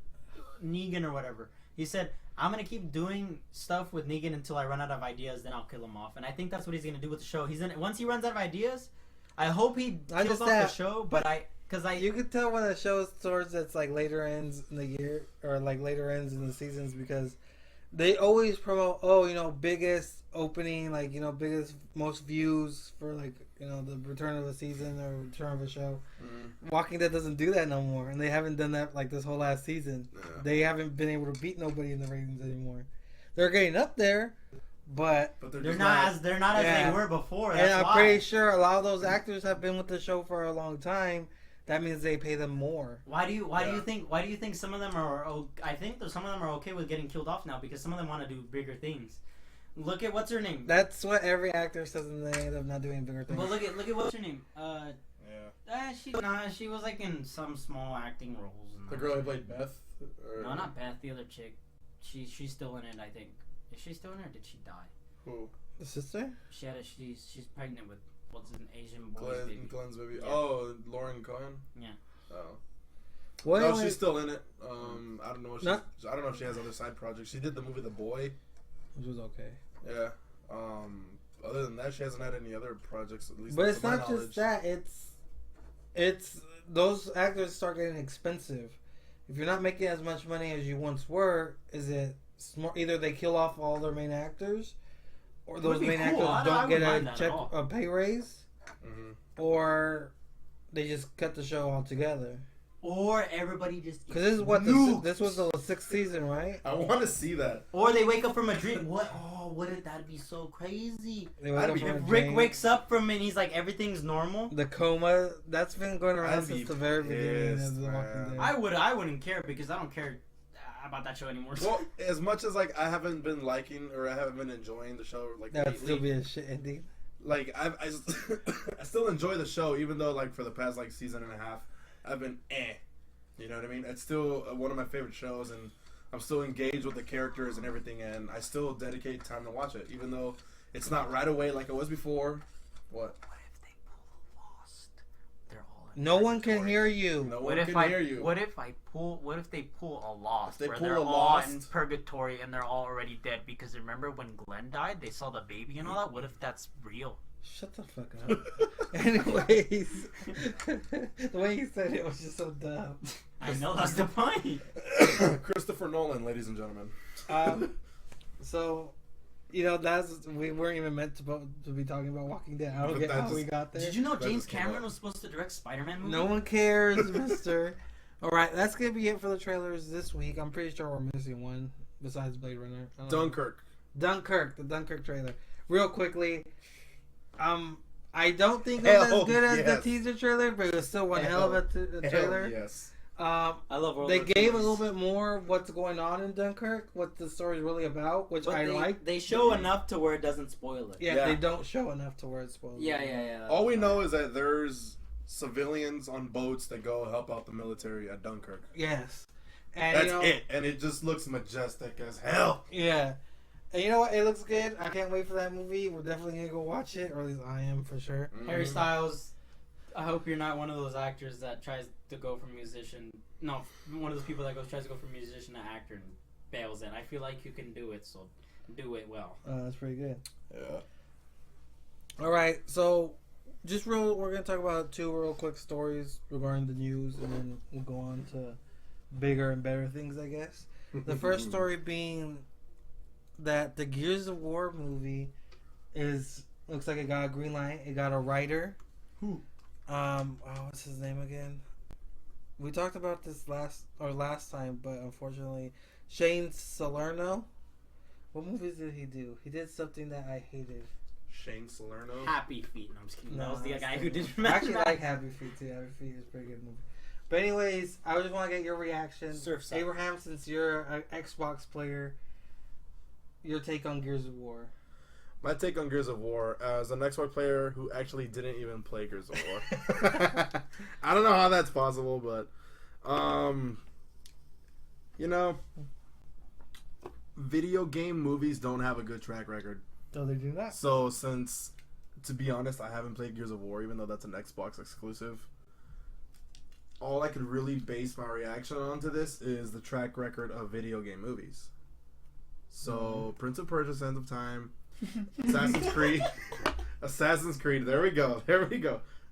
Negan or whatever. He said, I'm gonna keep doing stuff with Negan until I run out of ideas. Then I'll kill him off. And I think that's what he's gonna do with the show. Once he runs out of ideas. I hope he kills off the show, but you could tell when the show's towards its like later ends in the year or like later ends in the seasons because they always promote biggest opening, like biggest most views for like the return of a season or return of a show. Walking Dead doesn't do that no more, and they haven't done that like this whole last season. Yeah. They haven't been able to beat nobody in the ratings anymore. They're getting up there. But they're not as they were before. That's and I'm pretty sure a lot of those actors have been with the show for a long time. That means they pay them more. Why do you think some of them are? I think some of them are okay with getting killed off now because some of them want to do bigger things. Look at what's her name. That's what every actor says, and they end up not doing bigger things. But look at what's her name. She was like in some small acting roles. The girl who played Beth. No, not Beth. The other chick. She's still in it, I think. Is she still in there or did she die? Who? The sister? She's pregnant with what's an Asian boy's baby. Glenn's baby. Yeah. Oh, Lauren Cohen? Yeah. Oh. Well, no, she's still in it. I don't know if she has other side projects. She did the movie The Boy. Which was okay. Yeah. Other than that, she hasn't had any other projects, at least. But it's not just that. It's those actors start getting expensive. If you're not making as much money as you once were, is it smart? Either they kill off all their main actors, or those main actors don't get a pay raise, or they just cut the show altogether. Or everybody just because this was the 6th season, right? I want to see that. Or they wake up from a dream. What? Oh, wouldn't that be so crazy? If Rick wakes up from it and he's like everything's normal. The coma that's been going around since the very beginning of The Walking Dead. I wouldn't care because I don't care about that show anymore. Well, as much as like I haven't been liking or I haven't been enjoying the show, like that would still be a shit ending. Like I still enjoy the show even though like for the past like season and a half. I've been you know what I mean? It's still one of my favorite shows, and I'm still engaged with the characters and everything, and I still dedicate time to watch it, even though it's not right away like it was before. What? What if they pull a Lost? They're all in no one can hear you. No one can hear you. What if they pull a Lost? Where they're all in purgatory and they're all already dead? Because remember when Glenn died, they saw the baby and all that. What if that's real? Shut the fuck up. Anyways, the way he said it was just so dumb. I know that's the point. Christopher Nolan, ladies and gentlemen. So, we weren't even meant to be talking about Walking Dead. I don't get how we got there. Did you know James Cameron was supposed to direct Spider-Man movie? No one cares, mister. All right, that's going to be it for the trailers this week. I'm pretty sure we're missing one besides Blade Runner. Dunkirk, the Dunkirk trailer. Real quickly, I don't think it was as good as the teaser trailer, but it was still one hell of a trailer. Yes. I love World They War gave II. a little bit more what's going on in Dunkirk, what the story's really about, which I like. They show enough to where it doesn't spoil it. Yeah, they don't show enough to where it spoils it. Yeah. All we know is that there's civilians on boats that go help out the military at Dunkirk. Yes. And, that's it. And it just looks majestic as hell. Yeah. And you know what? It looks good. I can't wait for that movie. We're definitely going to go watch it, or at least I am for sure. Harry Styles. I hope you're not one of those actors that tries to go from musician. No, one of those people that tries to go from musician to actor and fails in. I feel like you can do it, so do it well. That's pretty good. Yeah. All right, so we're gonna talk about 2 real quick stories regarding the news, and then we'll go on to bigger and better things, I guess. The first story being that the Gears of War movie looks like it got a green light. It got a writer. Who? What's his name again? We talked about this last time, but unfortunately, Shane Salerno. What movies did he do? He did something that I hated. Shane Salerno. Happy Feet. No, I'm just kidding. No, that was the guy who did. I actually like Happy Feet too. Happy Feet is a pretty good movie. But anyways, I just want to get your reaction. Surfside. Abraham, since you're an Xbox player, your take on Gears of War. My take on Gears of War, as an Xbox player who actually didn't even play Gears of War. I don't know how that's possible, but, video game movies don't have a good track record. So they do that. So since, to be honest, I haven't played Gears of War, even though that's an Xbox exclusive, all I could really base my reaction onto this is the track record of video game movies. So, Prince of Persia: Sands of Time, Assassin's Creed. There we go.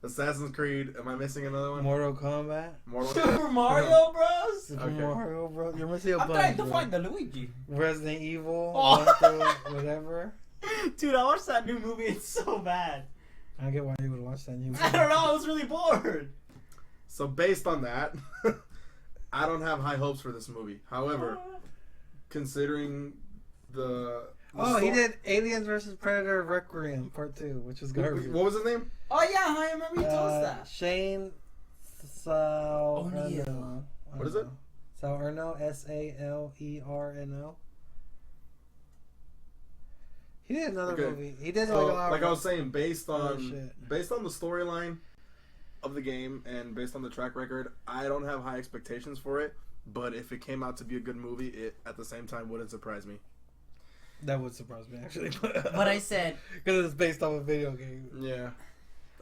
Assassin's Creed. Am I missing another one? Mortal Kombat. Super Mario Bros. Super Mario Bros. You're missing a bunch. I'm trying to find the Luigi. Resident Evil. Oh. Whatever. Dude, I watched that new movie. It's so bad. I get why you would watch that new movie. I don't know. I was really bored. So based on that, I don't have high hopes for this movie. However, considering he did Aliens vs. Predator Requiem Part 2, which was garbage. What was his name? Oh yeah, I remember you told us that. Shane Salerno. What is it? Salerno, Salerno. He did another movie. He did so, a lot. Like I was saying, based on the storyline of the game and based on the track record, I don't have high expectations for it. But if it came out to be a good movie, it at the same time wouldn't surprise me. That would surprise me, actually. But I said because it's based off a video game. Yeah.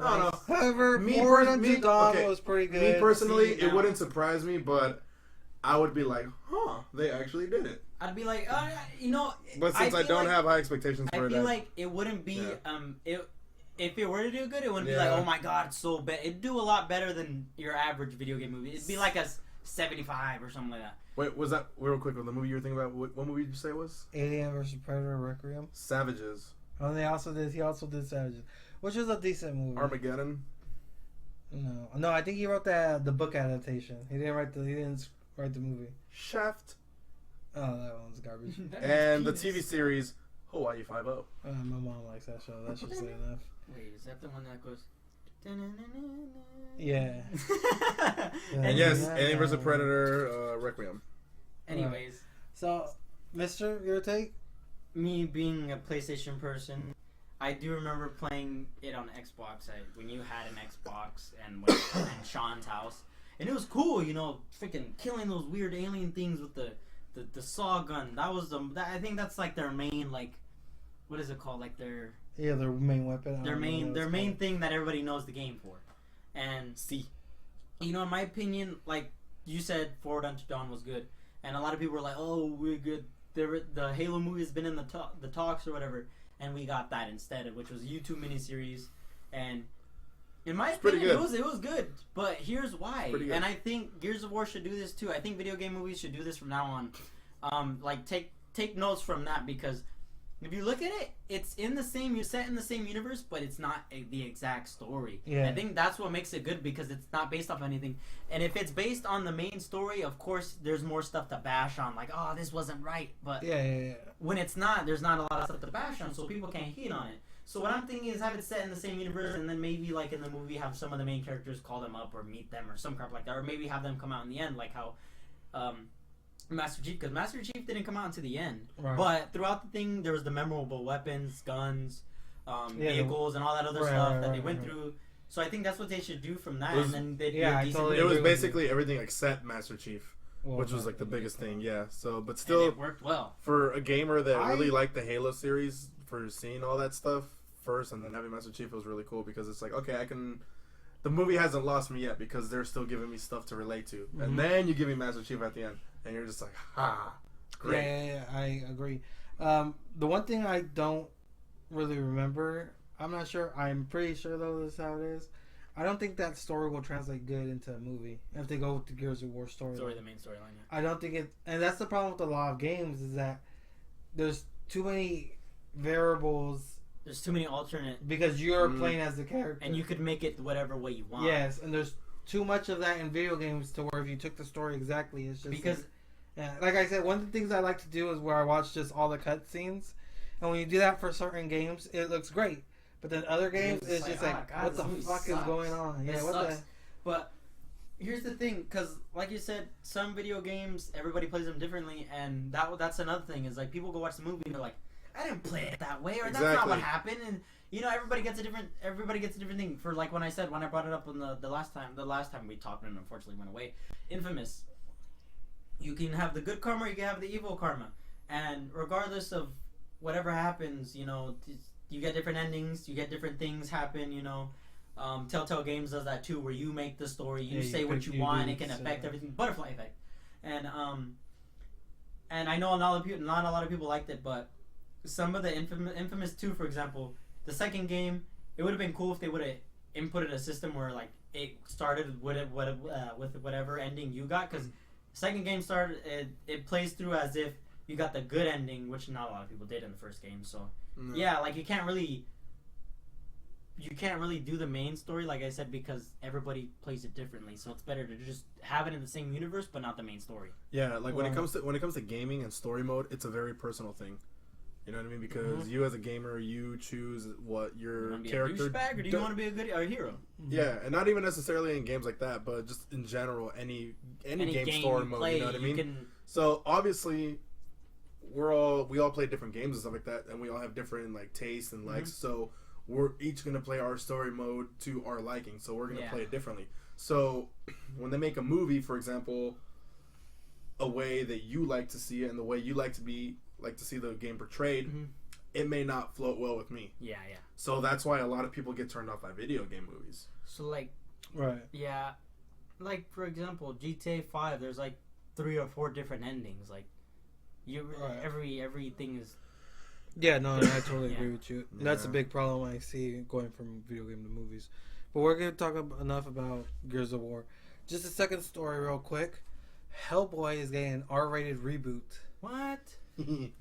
I don't know. However, Forward Unto Dawn was pretty good. Me personally, it wouldn't surprise me, but I would be like, huh, they actually did it. I'd be like, But since I don't have high expectations for it, I feel like it wouldn't be, if it were to do good, it wouldn't be like, oh my god, it's so bad. It'd do a lot better than your average video game movie. It'd be like a 75 or something like that. Wait, was that real quick? The movie you were thinking about? What movie did you say it was? Alien vs. Predator Requiem. Savages. Oh, he also did Savages, which was a decent movie. Armageddon. No, I think he wrote the book adaptation. He didn't write the movie. Shaft. Oh, that one's garbage. And the TV series Hawaii 5-0. My mom likes that show. That should say enough. Wait, is that the one that goes? Yeah. And yes, Alien vs. Predator Requiem. Anyways, so Mister, your take? Me being a PlayStation person, I do remember playing it on Xbox. When you had an Xbox and went in Sean's house, and it was cool. Freaking killing those weird alien things with the saw gun. That was I think that's like their main what is it called? Like their main weapon. Their main thing that everybody knows the game for. And in my opinion, like you said, Forward Unto Dawn was good, and a lot of people were like, "Oh, we're good." The Halo movie has been in the talks or whatever, and we got that instead, which was a YouTube miniseries. And in my opinion, it was good. But here's why. And I think Gears of War should do this too. I think video game movies should do this from now on. Take notes from that, because if you look at it, it's you're set in the same universe, but it's not the exact story. Yeah. I think that's what makes it good, because it's not based off anything. And if it's based on the main story, of course, there's more stuff to bash on, like, oh, this wasn't right. But when it's not, there's not a lot of stuff to bash on, so people can't hate on it. So what I'm thinking is have it set in the same universe, and then maybe, like, in the movie, have some of the main characters call them up or meet them or some crap like that. Or maybe have them come out in the end, like how Master Chief, because Master Chief didn't come out until the end, but throughout the thing there was the memorable weapons, guns, vehicles, and all that other stuff that they went through. So I think that's what they should do from that, and then they'd it was basically everything except Master Chief, which was like the biggest thing. Yeah. So, but still, and it worked well for a gamer that really liked the Halo series. For seeing all that stuff first and then having Master Chief, was really cool, because it's like, okay, I can the movie hasn't lost me yet because they're still giving me stuff to relate to. Mm-hmm. And then you give me Master Chief at the end, and you're just like, ha, great. Yeah, I agree. The one thing I don't really remember, I'm not sure. I'm pretty sure though this is how it is. I don't think that story will translate good into a movie if they go with the Gears of War story. The main storyline. Yeah. I don't think it, and that's the problem with a lot of games is that there's too many variables. There's too many alternate because you're playing as the character, and you could make it whatever way you want. Yes, and there's too much of that in video games to where if you took the story exactly, it's just because, like I said, one of the things I like to do is where I watch just all the cutscenes, and when you do that for certain games, it looks great. But then other games, it's just like, God, what the fuck is going on? Yeah, what the... But here's the thing, because like you said, some video games, everybody plays them differently, and that's another thing, is like people go watch the movie and they're like, I didn't play it that way, or that's not what happened, and you know, everybody gets a different thing. For like when I brought it up on the last time we talked and unfortunately went away, Infamous. You can have the good karma, you can have the evil karma, and regardless of whatever happens, you know, you get different endings, you get different things happen, you know. Telltale Games does that too, where you make the story, you say what you want, and it can affect everything. Butterfly effect, and I know not a lot of people liked it, but some of the Infamous 2, for example, the second game, it would have been cool if they would have inputted a system where like it started with whatever ending you got, because second game started it plays through as if you got the good ending, which not a lot of people did in the first game. So yeah, like you can't really do the main story, like I said, because everybody plays it differently. So it's better to just have it in the same universe, but not the main story. Yeah, like when it comes to gaming and story mode, it's a very personal thing. You know what I mean? Because you as a gamer, you choose what your character. Do you want to be a douchebag, or do you want to be a hero? Yeah, and not even necessarily in games like that, but just in general, any game story mode. You know what I mean? So obviously, we all play different games and stuff like that, and we all have different like tastes and likes. So we're each gonna play our story mode to our liking. So we're gonna play it differently. So when they make a movie, for example, a way that you like to see it and the way you like to see the game portrayed, it may not float well with me. Yeah. So that's why a lot of people get turned off by video game movies. So like, right? Yeah, like for example, GTA 5. There's like 3 or 4 different endings. Like, everything is. Yeah, no, I totally agree with you. Yeah. That's a big problem I see going from video game to movies. But we're gonna talk enough about Gears of War. Just a second story, real quick. Hellboy is getting an R-rated reboot. What?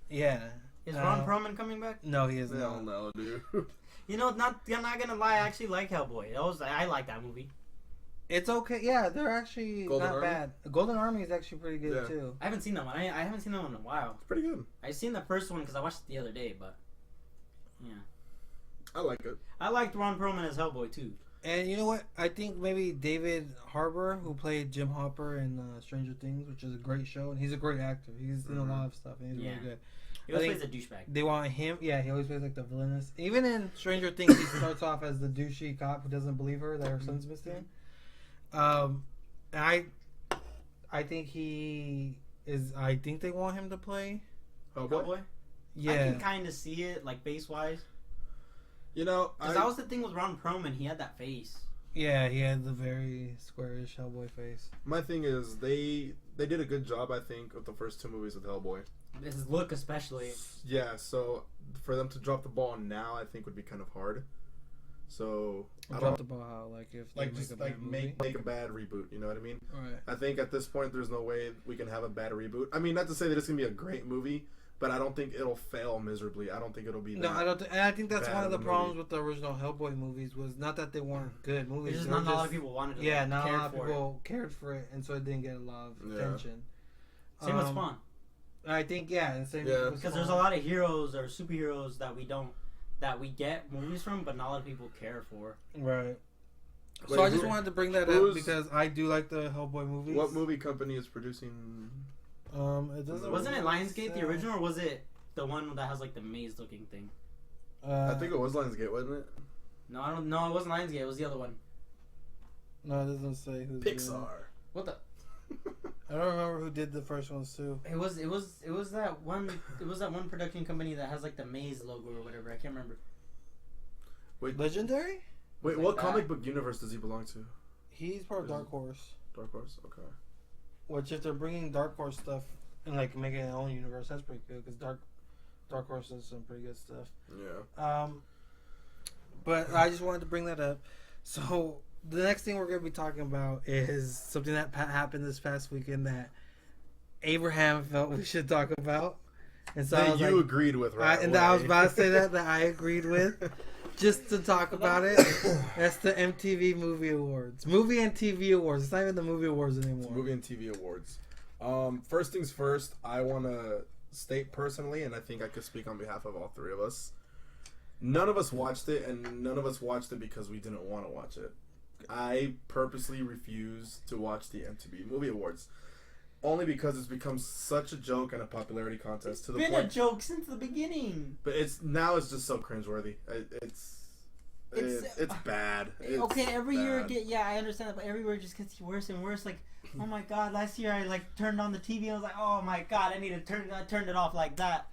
Yeah. Is Ron Perlman coming back? No, he is not. Hell no, dude. You know, I'm not gonna lie. I actually like Hellboy. I like that movie. It's okay. Yeah, they're actually not bad. Golden Army is actually pretty good too. I haven't seen that one. I haven't seen that one in a while. It's pretty good. I seen the first one because I watched it the other day, but yeah. I like it. I liked Ron Perlman as Hellboy too. And you know what? I think maybe David Harbour, who played Jim Hopper in Stranger Things, which is a great show, and he's a great actor. He's in a lot of stuff, and he's really good. He always plays a douchebag. They want him. Yeah, he always plays like the villainous. Even in Stranger Things, he starts off as the douchey cop who doesn't believe her that her son's missing. And I think he is. I think they want him to play Hellboy. Yeah, I can kind of see it, like face wise. You know, because that was the thing with Ron Perlman. He had that face. Yeah, he had the very squarish Hellboy face. My thing is, they did a good job, I think, of the first 2 movies with Hellboy. His look, especially. Yeah, so for them to drop the ball now, I think would be kind of hard. So drop the ball how, like if they make a bad reboot. You know what I mean? Right. I think at this point, there's no way we can have a bad reboot. I mean, not to say that it's gonna be a great movie. But I don't think it'll fail miserably. I don't think it'll be. No, I don't. And I think that's one of the problems with the original Hellboy movies was not that they weren't good movies. It's just not a lot of people wanted to. Yeah, not a lot of people cared for it, and so it didn't get a lot of attention. Same with Spawn. I think same. Because there's a lot of heroes or superheroes that we get movies from, but not a lot of people care for. Right. So I just wanted to bring that up because I do like the Hellboy movies. What movie company is producing? It doesn't. Wasn't it Lionsgate the original, or was it the one that has like the maze-looking thing? I think it was Lionsgate, wasn't it? No, I don't. No, it wasn't Lionsgate. It was the other one. No, it doesn't say who's Pixar. What the? I don't remember who did the first ones too. It was that one. It was that one production company that has like the maze logo or whatever. I can't remember. Wait, Legendary? Wait, what comic book universe does he belong to? He's part of Dark Horse. Dark Horse, okay. Which, if they're bringing Dark Horse stuff and like making their own universe, that's pretty good because Dark Horse does some pretty good stuff. Yeah. But I just wanted to bring that up. So the next thing we're going to be talking about is something that happened this past weekend that Abraham felt we should talk about. And so that you agreed with, right? I was about to say that I agreed with. Just to talk about it. That's the MTV Movie Awards. Movie and TV Awards. It's not even the Movie Awards anymore. It's Movie and TV Awards. First things first, I want to state personally, and I think I could speak on behalf of all three of us. None of us watched it, and none of us watched it because we didn't want to watch it. I purposely refused to watch the MTV Movie Awards. Only because it's become such a joke and a popularity contest to the point. It's been a joke since the beginning. But it's just so cringeworthy. It's bad. Okay, every year I understand that, but every year it just gets worse and worse. Like, oh my god, last year I like turned on the TV and I was like, oh my god, I turned it off like that.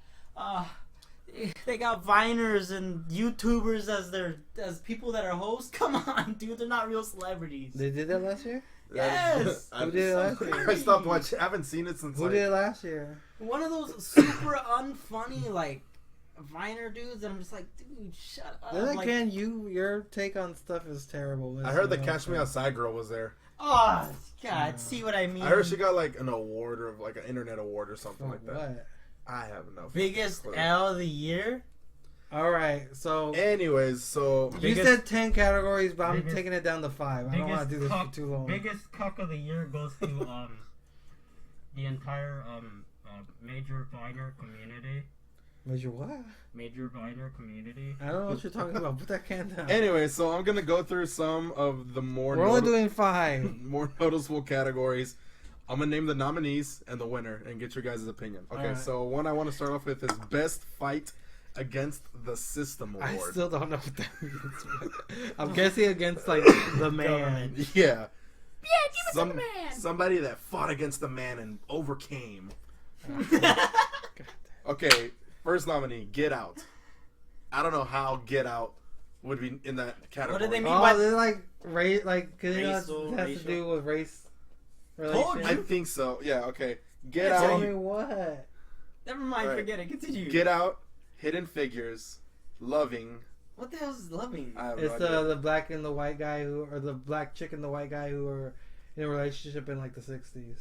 They got Viners and YouTubers as people that are hosts. Come on, dude, they're not real celebrities. They did that last year? Yes. Who did it last year? I stopped watching. I haven't seen it since. Who did it last year? One of those super unfunny like Viner dudes, and I'm just like, dude, shut up. Then again, your take on stuff is terrible. I heard the Catch Me Outside girl was there. Oh God, see what I mean? I heard she got like an award or like an internet award or something like that. What? I have no. Biggest L of the year. All right, so. Anyways, so you said 10 categories, but I'm taking it down to 5. I don't want to do this for too long. Biggest cock of the year goes to the entire major Viner community. Major what? Major Viner community. I don't know what you're talking about. Put that can down. Anyway, so I'm gonna go through some of the more. We're only doing 5. More noticeable categories. I'm gonna name the nominees and the winner and get your guys' opinion. Okay, right. So one I want to start off with is Best Fight Against the System Award. I still don't know what that means. I'm guessing against like the man. Yeah. Yeah, give it to the man. Somebody that fought against the man and overcame. Okay, first nominee, Get Out. I don't know how Get Out would be in that category. What do they mean by? by They're like race, like cause racial, it has to do with race. Relation. I think so. Yeah. Okay. Get Tell Out. me what? Never mind, Right. Forget it. Continue. Get Out. Hidden Figures. Loving. What the hell is Loving? I have It's no idea. the black and the white guy or the black chick and the white guy who are in a relationship in like the 60s.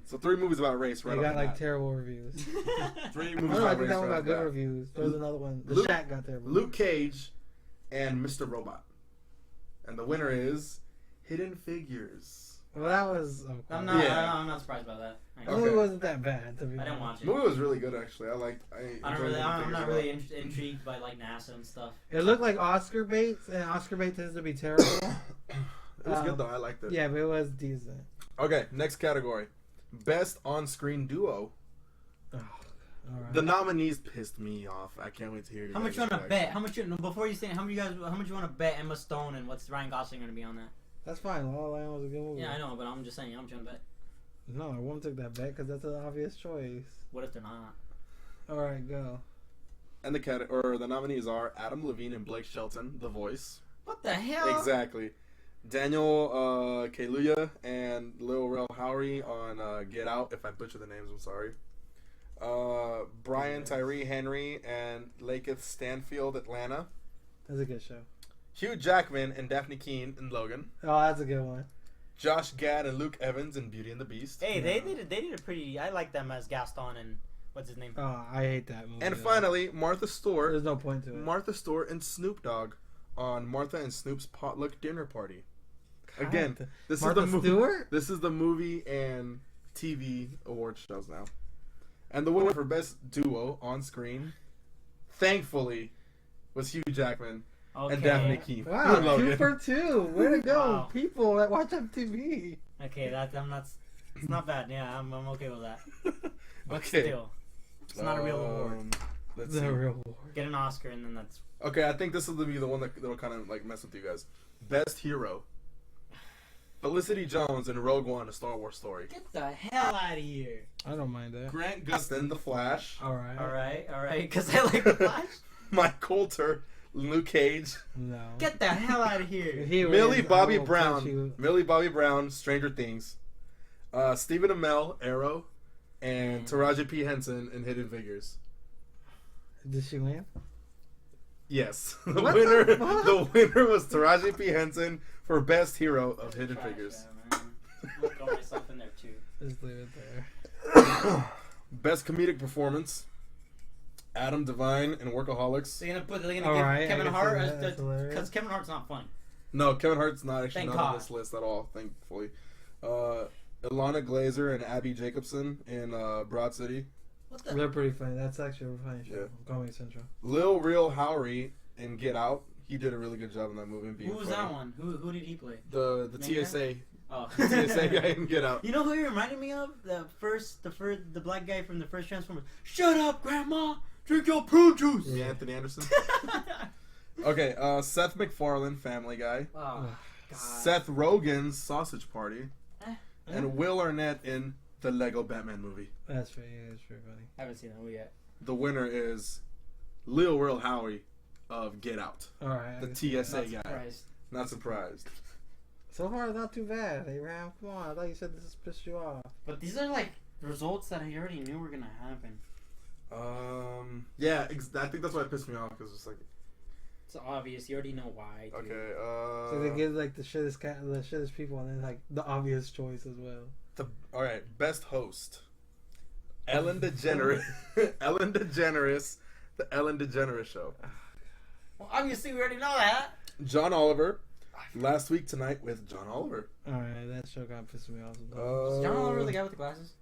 So 3 movies about race, right? They got off like the terrible reviews. 3 I movies don't know, I about think race. that one right got off good the bat. reviews. There was another one. The Luke- Shack got terrible. Luke Cage and Mr. Robot. And the winner is Hidden Figures. Well, that was. Okay. I'm not. Yeah. I'm not surprised by that. The movie wasn't that bad. To be I didn't honest. watch The it. movie was really good, actually. I'm not really intrigued by like NASA and stuff. It looked like Oscar bait, and Oscar bait tends to be terrible. It was good, though. I liked it. Yeah, but it was decent. Okay, next category. Best on-screen duo. Oh, all right. The nominees pissed me off. I can't wait to hear you How much you guys' want to reaction. bet? How much you before you say how much you want to bet Emma Stone and what's Ryan Gosling going to be on that? That's fine. La La Land was a good movie. Yeah, I know, but I'm just saying how much you want to bet. No, I won't take that bet because that's an obvious choice. What if they're not? All right, go. And the nominees are Adam Levine and Blake Shelton, The Voice. What the hell? Exactly. Daniel Kaluuya and Lil Rel Howery on Get Out. If I butcher the names, I'm sorry. Brian Tyree Henry and Lakeith Stanfield, Atlanta. That's a good show. Hugh Jackman and Daphne Keane in Logan. Oh, that's a good one. Josh Gad and Luke Evans in Beauty and the Beast. Hey, they did a pretty. I like them as Gaston and what's his name. Oh, I hate that movie. And though. finally, Martha Stewart. There's no point to it. Martha Stewart and Snoop Dogg on Martha and Snoop's Potluck Dinner Party. Again, this Martha is the movie. Stewart? This is the movie and TV award shows now. And the winner for best duo on screen, thankfully, was Hugh Jackman and Daphne Keane. Wow, in Logan. 2 for 2. Way to go, Wow. people that watch MTV. Okay, it's not bad. Yeah, I'm okay with that. But Okay. still, it's not a real award. Let's The see. real award. Get an Oscar and then that's. Okay, I think this will be the one that'll kind of like mess with you guys. Best hero. Felicity Jones in Rogue One: A Star Wars Story. Get the hell out of here. I don't mind that. Grant Gustin, The Flash. All right. All right, because I like the Flash. Mike Coulter, Luke Cage. No. Get the hell out of here. Millie Bobby Brown, Stranger Things. Stephen Amell, Arrow. And Taraji P. Henson in Hidden Figures. Did she win? Yes. The winner was Taraji P. Henson for Best Hero of Hidden Figures. I'm gonna throw myself in there too. Just leave it there. Best Comedic Performance. Adam Devine in Workaholics. They're gonna give Kevin Hart because Kevin Hart's not funny. No, Kevin Hart's not actually Thank not God. on this list at all, thankfully. Ilana Glazer and Abby Jacobson in Broad City. What the? They're pretty funny. That's actually a funny show. Yeah. Comedy Central. Lil Real Howery in Get Out. He did a really good job in that movie. Who was that one? Who did he play? The Main TSA. Oh. TSA guy in Get Out. You know who he reminded me of? The black guy from the first Transformers. Shut up, Grandma! Drink your prune juice! Yeah, Anthony Anderson. Okay, Seth MacFarlane, Family Guy. Oh, God. Seth Rogen's Sausage Party. And Will Arnett in the Lego Batman movie. That's pretty funny. I haven't seen that one yet. The winner is Lil Real Howery of Get Out. Alright. The TSA Not guy. surprised. Not surprised. So far, not too bad. Abraham, come on. I thought you said this pissed you off. But these are like results that I already knew were gonna happen. Yeah, I think that's why it pissed me off because it's like. It's obvious. You already know why. Dude. Okay. So they give like the shittest people, and then like the obvious choice as well. All right, best host. Ellen DeGeneres. Ellen DeGeneres. The Ellen DeGeneres Show. Well, obviously we already know that. John Oliver. Last Week Tonight with John Oliver. Alright, that show got pissed me off. Is John Oliver the guy with the glasses?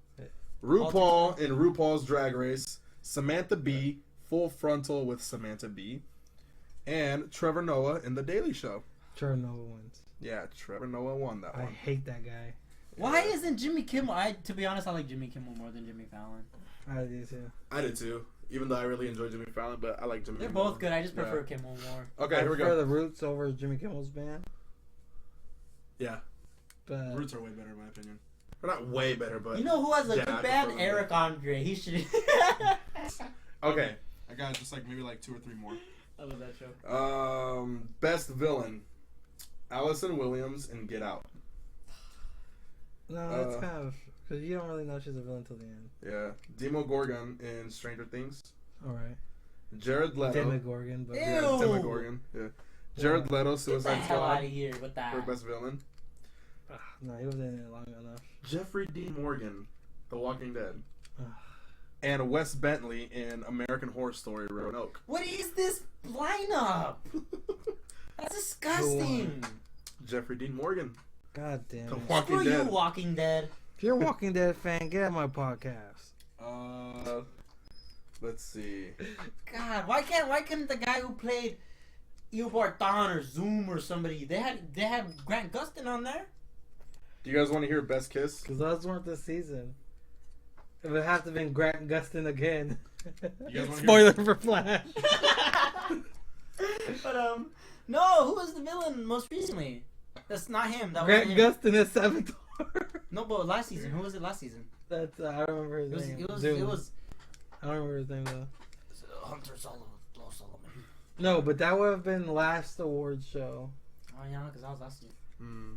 RuPaul in RuPaul's Drag Race. Samantha Bee. Full Frontal with Samantha Bee. And Trevor Noah in The Daily Show. Trevor Noah wins. Yeah, Trevor Noah won that I one. hate that guy. Why isn't Jimmy Kimmel? To be honest, I like Jimmy Kimmel more than Jimmy Fallon. I do too. I did too. Even though I really enjoy Jimmy Fallon, but I like Jimmy They're Kimmel. both good. I just prefer Kimmel more. Okay, I here we prefer go. the Roots over Jimmy Kimmel's band. Yeah. But Roots are way better in my opinion. They're not way better, but... You know who has a Yeah, I good prefer band? them. Eric Andre. He should. Okay. I got just maybe 2 or 3 more. I love that show. Best villain. Allison Williams in Get Out. no, that's kind of because you don't really know she's a villain until the end. Yeah. Demo Gorgon in Stranger Things. All right. Jared Leto. Demogorgon, but Ew. Yeah, Demogorgon. Yeah. Jared Leto, Get the Suicide hell out Squad. of here with that. For best villain. no, he wasn't in it long enough. Jeffrey Dean Morgan, The Walking Dead. Ugh. And Wes Bentley in American Horror Story Roanoke. What is this lineup? That's disgusting. Jeffrey Dean Morgan. God damn The it. Walking Screw Dead. you, Walking Dead. If you're a Walking Dead fan, get out my podcast. Let's see. God, why couldn't the guy who played Eobard Thawne or Zoom or somebody? They had Grant Gustin on there. Do you guys want to hear Best Kiss? Because those weren't this season. It would have to have been Grant Gustin again. You guys wanna Spoiler for Flash. But no, who was the villain most recently? That's not him. That Grant was him. Gustin is Savitar. No, but last season. Who was it last season? That's I don't remember his name. It Zoom. was I don't remember his name though. Hunter Solomon. No, but that would have been last awards show. Oh yeah, because that was last year. Hmm.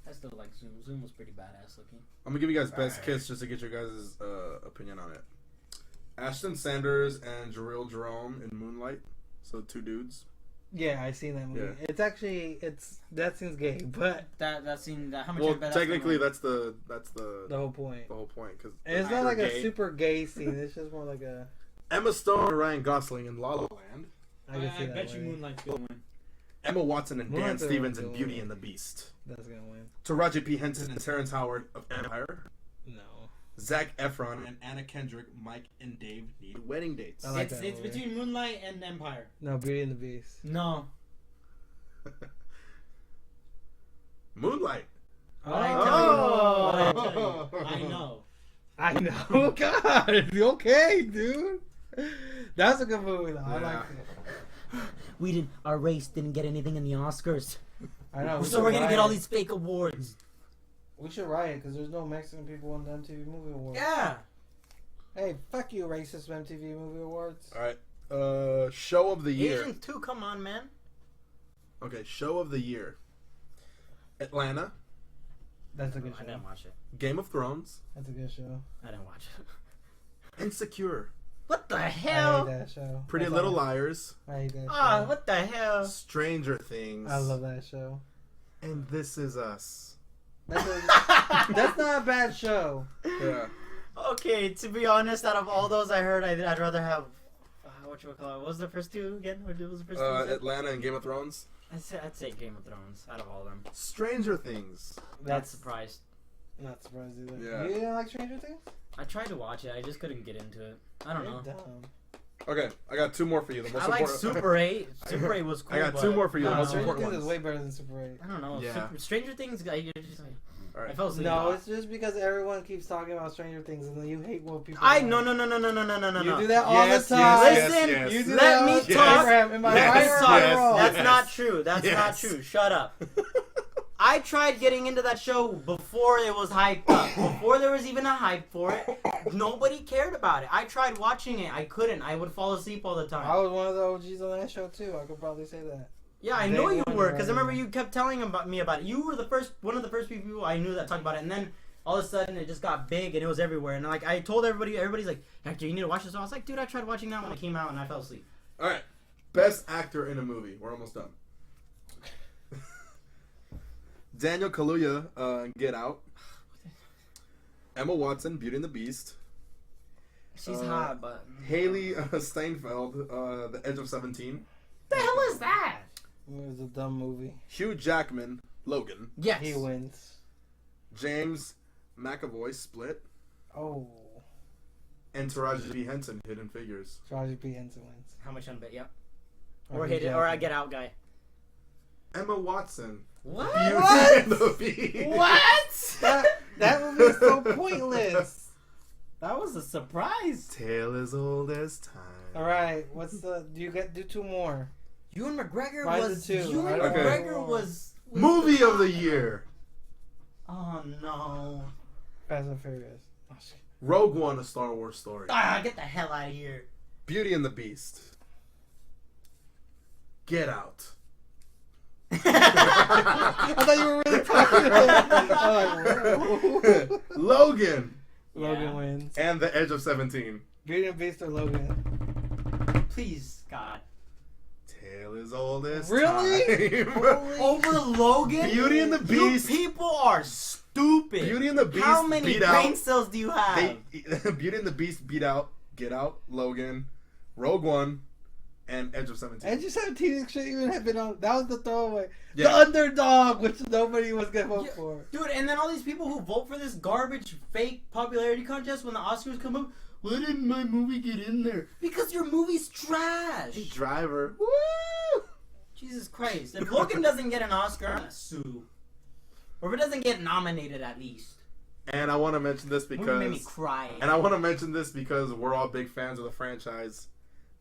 I still like Zoom. Zoom was pretty badass looking. I'm going to give you guys Best Kiss just to get your guys' opinion on it. Ashton Sanders and Jarrell Jerome in Moonlight. So 2 dudes. Yeah, I seen that movie. Yeah. It's actually that seems gay, but That scene. How much? Well, badass technically was? that's the the whole point. whole point. Cause And it's they're not like a gay. super gay scene. It's just more like a. Emma Stone and Ryan Gosling in La La Land. I can see I that. bet you winning. Moonlight's gonna win. Emma Watson and Dan Moonlight's the Stevens one in to Beauty win. and the Beast. That's gonna win. Taraji P. Henson and Terrence Howard of Empire. No. Zac Efron and Anna Kendrick, Mike and Dave need wedding dates. I like It's that movie. between Moonlight and Empire. No, Beauty and the Beast. No. Moonlight. I know. I know. God, okay, dude. That's a good movie, though. I Yeah. like it. Our race didn't get anything in the Oscars. I know. So we're gonna get all these fake awards. We should riot because there's no Mexican people in the MTV Movie Awards. Yeah. Hey, fuck you, racist MTV Movie Awards. All right. Show of the year. Asians 2, come on, man. Okay, show of the year. Atlanta. That's a good show. I didn't watch it. Game of Thrones. That's a good show. I didn't watch it. Insecure. What the I hell? hate that show. Pretty Little Liars. I hate that Ah, show. what the hell? Stranger Things. I love that show. And This Is Us. That's not a bad show. Yeah. Okay, to be honest, out of all those I heard, I'd rather have whatchamacallit. What was the first two again? What was the first two? Atlanta and Game of Thrones. I'd say Game of Thrones out of all of them. Stranger Things. Not surprised. Not surprised either. Yeah. You didn't like Stranger Things? I tried to watch it. I just couldn't get into it. I don't know. Dumb. Okay, I got two more for you. The most I like important. Super 8. Super 8 was cool. I got two more for you. The I most don't know. Stranger important Things is ones. way better than Super 8. I don't know. Yeah. Stranger Things, I Alright. fell asleep. No, it's just because everyone keeps talking about Stranger Things and then you hate what people No. You do that all Yes, the time. yes, Listen, yes. You do Let that all me the talk. time. Am I Yes, right or am I yes, wrong? That's yes. not true. That's not Yes. true. Shut up. I tried getting into that show before it was hyped up. Before there was even a hype for it. Nobody cared about it. I tried watching it. I couldn't. I would fall asleep all the I time. was one of the OGs on that show too. I could probably say that. Yeah, I Day know you one were, because I right remember now. you kept telling me about it. You were one of the first people I knew that talked about it, and then all of a sudden it just got big and it was everywhere. And like I told everybody's like, Hector, you need to watch this. I was like, dude, I tried watching that when it came out and I fell asleep. Alright. Best actor in a movie. We're almost done. Daniel Kaluuya, Get Out. Emma Watson, Beauty and the Beast. She's hot, but Haley Steinfeld, The Edge of 17. the hell is that? It was a dumb movie. Hugh Jackman, Logan. Yes. He wins. James McAvoy, Split. Oh. And Taraji P. Henson, Hidden Figures. Taraji P. Henson wins. How much on bet? Yep. Or Or Hugh hit it, or I Jackman. get out guy. Emma Watson. What? Beauty and the Beast. What? That movie is so pointless. That was a surprise. Tale as old as time. All right, what's the? Do two more? Ewan McGregor Mine's was. a two. Ewan I don't McGregor know. was. Movie of the year. Oh no. Fast and Furious. Oh, shit. Rogue One, A Star Wars Story. Ah, get the hell out of here. Beauty and the Beast. Get Out. I thought you were really talking about it. Like, Logan. Logan Yeah. wins. And The Edge of 17. Beauty and the Beast or Logan? Please, God. Tale as old as Really? time. Over Logan? Beauty and the Beast. You people are stupid. Beauty and the Beast How many beat brain out. cells do you have? Beauty and the Beast beat out Get Out, Logan, Rogue One, and Edge of 17. Edge of 17 should even have been on. That was the throwaway. Yeah. The underdog, which nobody was gonna vote Yeah. for. Dude, and then all these people who vote for this garbage fake popularity contest when the Oscars come up, why didn't my movie get in there? Because your movie's trash. Driver. Woo! Jesus Christ. If Logan doesn't get an Oscar, I'm gonna sue. Or if it doesn't get nominated at least. And I want to mention this Movie made me because cry. And I want to mention this because we're all big fans of the franchise.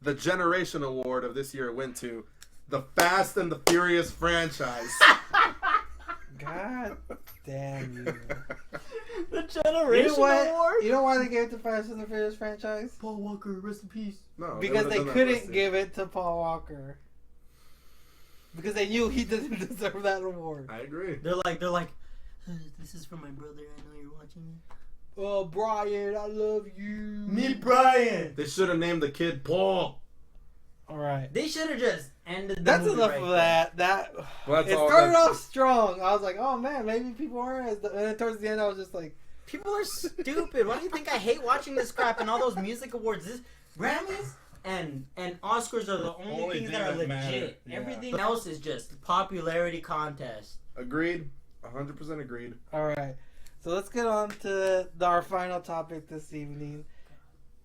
The Generation Award of this year went to the Fast and the Furious franchise. God damn you. The Generation Award? You know why they gave it to Fast and the Furious franchise? Paul Walker, rest in peace. No, Because would've they done that couldn't last year. give it to Paul Walker. Because they knew he didn't deserve that award. I agree. They're like, this is from my brother. I know you're watching it. Oh, Brian, I love you. Me, Brian. They should have named the kid Paul. All right. They should have just ended the That's movie enough right of there. that. Well, It started off strong. I was like, oh man, maybe people aren't as. And then towards the end, I was just like, People are stupid. Why do you think I hate watching this crap and all those music awards? This Grammys and Oscars are the only things that are legit. matter. Yeah. Everything else is just popularity contest. Agreed. 100% agreed. all right. So let's get on to our final topic this evening.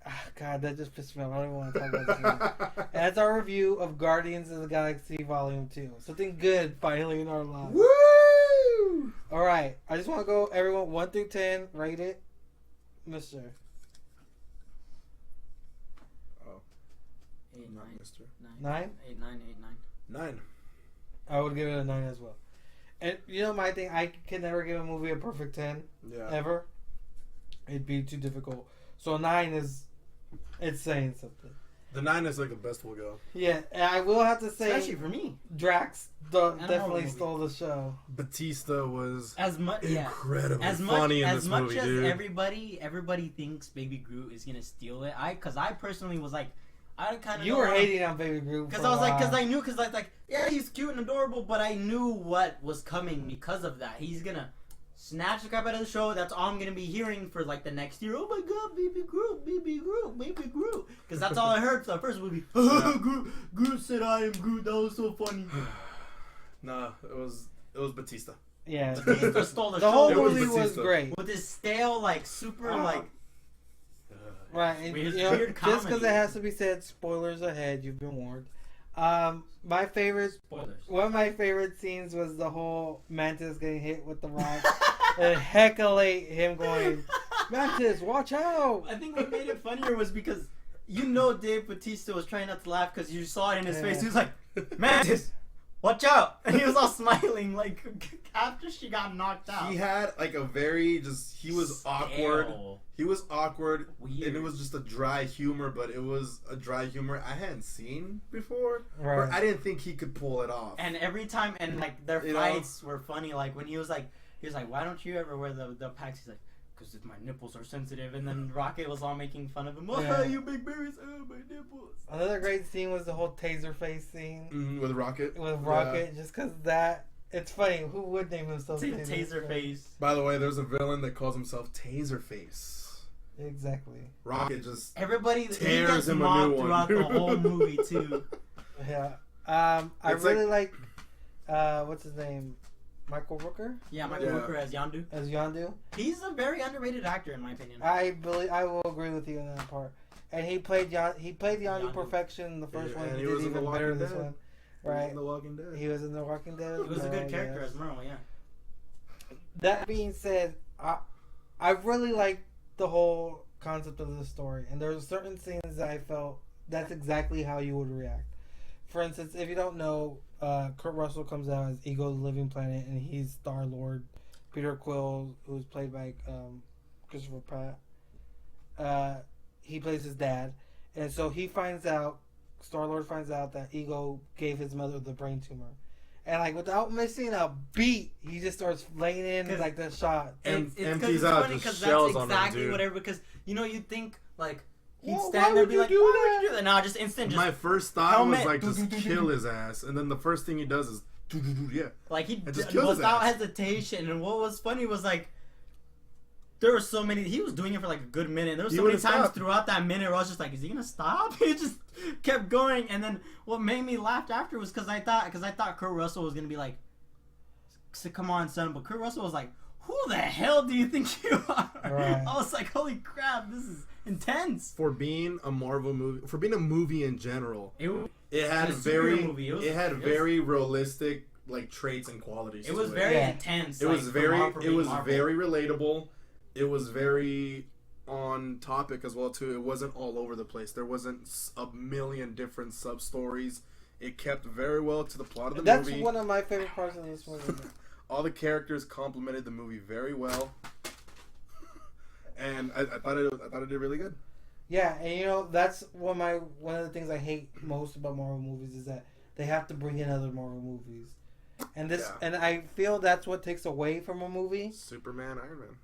Ah, God, that just pissed me off. I don't even want to talk about this movie. And that's our review of Guardians of the Galaxy Volume 2. Something good finally in our lives. Woo! All right. I just want to go, everyone, 1 through 10, rate it. Mr. 8, 9, Mister. 9? 8, 9, 8, 9. 9. I would give it a 9 as well. And you know my thing, I can never give a movie a perfect 10, Yeah. ever. It'd be too difficult. So 9 is, it's saying something. The 9 is like the best we'll go. Yeah, and I will have to say, especially for me, Drax definitely stole the show. Batista was incredibly funny in this movie, dude. Everybody thinks Baby Groot is gonna steal it. I personally was like, I kind of you were hating on Baby Groot because I was like, I was like, yeah, he's cute and adorable, but I knew what was coming because of that. He's gonna snatch the crap out of the show. That's all I'm gonna be hearing for like the next year. Oh my god, Baby Groot, Baby Groot, Baby Groot. Because that's all I heard for the first movie. Groot said, "I am Groot." That was so funny. Nah, it was Batista. Yeah, Batista stole the show. The whole movie was great with his stale, like super, like. Right, and, just because it has to be said, spoilers ahead. You've been warned. My favorite, one of my favorite scenes was the whole Mantis getting hit with the rock and hecklate him going, "Mantis, watch out!" I think what made it funnier was because Dave Bautista was trying not to laugh because you saw it in his face. He was like, "Mantis, watch out!" And he was all smiling like after she got knocked out. He had like a very he was awkward. He was awkward, weird. And it was just a dry humor, but it was a dry humor I hadn't seen before. Right. I didn't think he could pull it off. And every time, and like their fights were funny. Like when he was like, "Why don't you ever wear the packs?" He's like, "Because my nipples are sensitive." And then Rocket was all making fun of him. "Oh, you big berries, my nipples." Another great scene was the whole taser face scene with Rocket. Just because it's funny. Who would name himself Taser Face? By the way, there's a villain that calls himself Taser Face. Exactly. Rocket just everybody tears him a new one throughout the whole movie too. Yeah. I really like what's his name? Michael Rooker? Yeah, Michael Rooker as Yondu. He's a very underrated actor in my opinion. I will agree with you on that part. And he played Yondu perfection in the first one. He did even better in this one. Right. He was in The Walking Dead. He was a good character as Merle, yeah. That being said, I really like the whole concept of the story, and there's certain scenes that I felt that's exactly how you would react. For instance, if you don't know, Kurt Russell comes out as Ego the Living Planet, and he's Star-Lord. Peter Quill, who's played by Christopher Pratt, he plays his dad, and so Star-Lord finds out that Ego gave his mother the brain tumor. And like without missing a beat, he just starts laying in like the shot. And it's funny because that's exactly whatever. Because you'd think like he'd stand there and be like, "Why would you do that?" Nah, just instant. My first thought was like, just kill his ass. And then the first thing he does is, like he without hesitation. And what was funny was like, there were so many. He was doing it for like a good minute. There were so many times throughout that minute where I was just like, "Is he gonna stop?" He just kept going. And then what made me laugh after was because I thought Kurt Russell was gonna be like, "Come on, son," but Kurt Russell was like, "Who the hell do you think you are?" Right. I was like, "Holy crap, this is intense." For being a Marvel movie, for being a movie in general, it had very realistic like traits and qualities. It was very intense. It was very relatable. It was very on topic as well too. It wasn't all over the place. There wasn't a million different sub stories. It kept very well to the plot of the movie. That's one of my favorite parts of this movie. All the characters complemented the movie very well, and I thought it did really good. Yeah, and that's one of the things I hate most about Marvel movies is that they have to bring in other Marvel movies, and and I feel that's what takes away from a movie. Superman, Iron Man.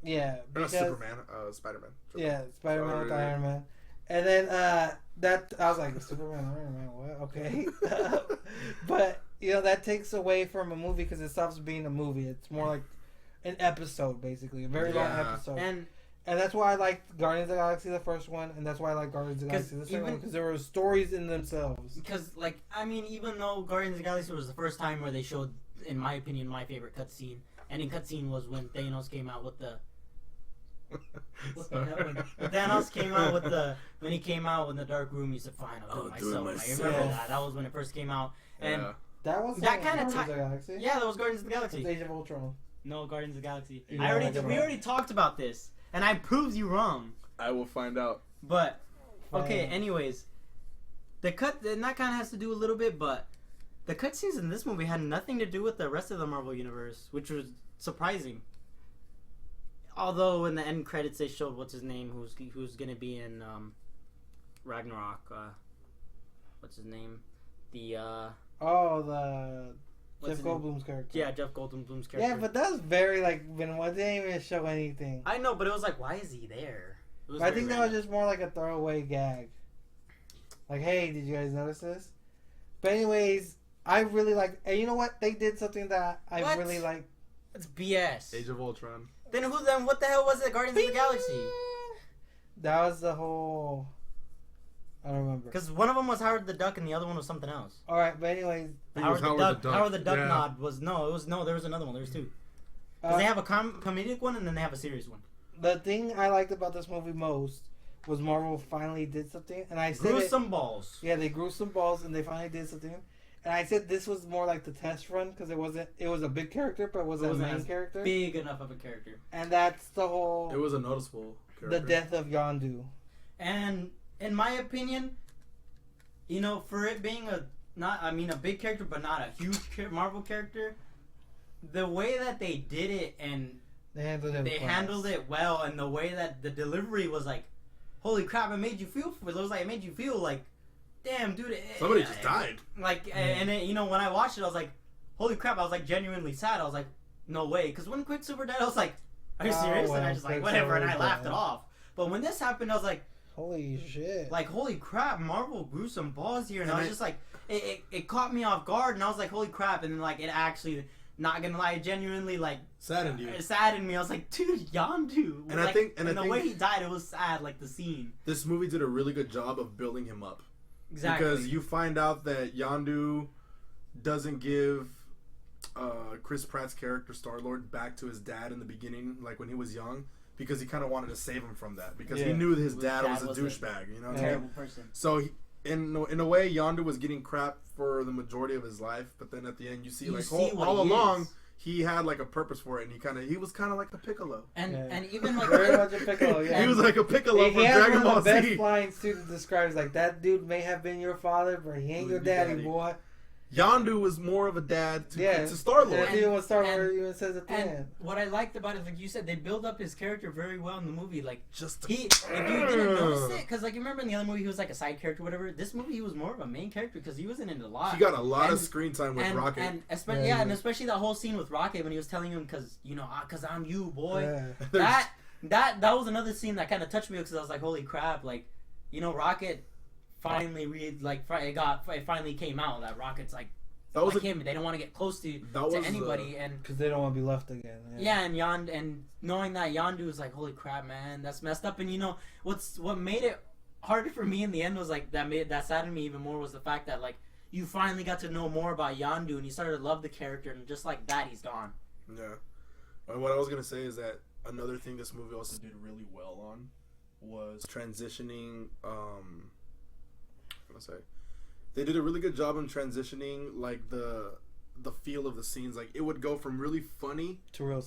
Yeah, because, not Superman, Spider-Man. Yeah, Spider-Man with Iron Man. And then that I was like, Superman, Iron Man, what? Okay. But that takes away from a movie because it stops being a movie. It's more like an episode, basically, a very long episode. And that's why I liked Guardians of the Galaxy, the first one, and that's why I like Guardians of the Galaxy, the second one, because there were stories in themselves. Because, even though Guardians of the Galaxy was the first time where they showed, in my opinion, my favorite cutscene, ending cutscene was when Thanos came out with the. Thanos came out with when he came out in the dark room, he said, "Fine, I'll do it myself." I remember that. That was when it first came out, and that kind of Galaxy. Yeah, that was Guardians of the Galaxy. Age of Ultron. No, Guardians of the Galaxy. We already talked about this, and I proved you wrong. I will find out. But okay, anyways, and that kind of has to do a little bit, but the cutscenes in this movie had nothing to do with the rest of the Marvel universe, which was surprising. Although in the end credits they showed what's his name, who's gonna be in Ragnarok. What's his name? Jeff What's his Goldblum's character. Yeah, Jeff Goldblum's character. Yeah, but that was very Benoit didn't even show anything. I know, but it was like, why is he there? I think that was just more like a throwaway gag. Like, hey, did you guys notice this? But anyways, I really like. And you know what? They did something that I really like. It's BS. Age of Ultron. Then what the hell was it? Guardians of the Galaxy. That was the whole. I don't remember. Because one of them was Howard the Duck and the other one was something else. All right, but anyways, Howard the Duck nod was there was another one. There was two. Because they have a comedic one and then they have a serious one. The thing I liked about this movie most was Marvel finally did something, and I said some balls. Yeah, they grew some balls and they finally did something. And I said this was more like the test run because it was a big character, but it wasn't a main character. Big enough of a character. And that's the whole. It was a noticeable character. The death of Yondu. And in my opinion, you know, for it being a big character but not a huge Marvel character, the way that they did it and they handled it well, and the way that the delivery was like, holy crap, it made you feel like, damn, dude, somebody just died. Like, and it, you know, when I watched it, I was like, holy crap, I was like genuinely sad. I was like, no way, because when Quicksilver died, I was like, are you serious? And I just like, whatever, and I laughed it off. But when this happened, I was like, holy shit. Like, holy crap, Marvel grew some balls here. And I was just like, it caught me off guard. And I was like, holy crap. And then, like, it actually, not gonna lie, genuinely, like, saddened you. It saddened me. I was like, dude, Yondu. And like, I think, the way he died, it was sad, like, the scene. This movie did a really good job of building him up. Exactly. Because you find out that Yondu doesn't give Chris Pratt's character, Star-Lord, back to his dad in the beginning, like, when he was young. Because he kind of wanted to save him from that. Because he knew his dad was a douchebag. You know what I mean? Terrible person. So, in a way, Yondu was getting crap for the majority of his life. But then at the end, you see all along, he had like a purpose for it. And he was kind of like a Piccolo. And even like... Very much a Piccolo, yeah. He was like a Piccolo from Dragon Ball Z. He has one of the best lines to describe. Like, that dude may have been your father, but he ain't your daddy, boy. Yondu was more of a dad to Star-Lord. And even what Star-Lord even says at the end. What I liked about it, like you said, they build up his character very well in the movie. Like, if you didn't notice it, because like you remember in the other movie he was like a side character, whatever. This movie he was more of a main character because he wasn't in a lot. He got a lot of screen time with Rocket, and especially that whole scene with Rocket when he was telling him, because I'm you, boy. Yeah. That was another scene that kind of touched me because I was like, holy crap, like, you know, Rocket finally it finally came out that Rocket's like. Him, they don't want to get close to anybody, and because they don't want to be left again. Yeah, and knowing that Yondu was like, holy crap, man, that's messed up. And you know what made it harder for me in the end was like that saddened me even more was the fact that like you finally got to know more about Yondu and you started to love the character, and just like that, he's gone. Yeah, and what I was gonna say is that another thing this movie also did really well on was transitioning. They did a really good job in transitioning, like, the feel of the scenes. Like, it would go from really funny to real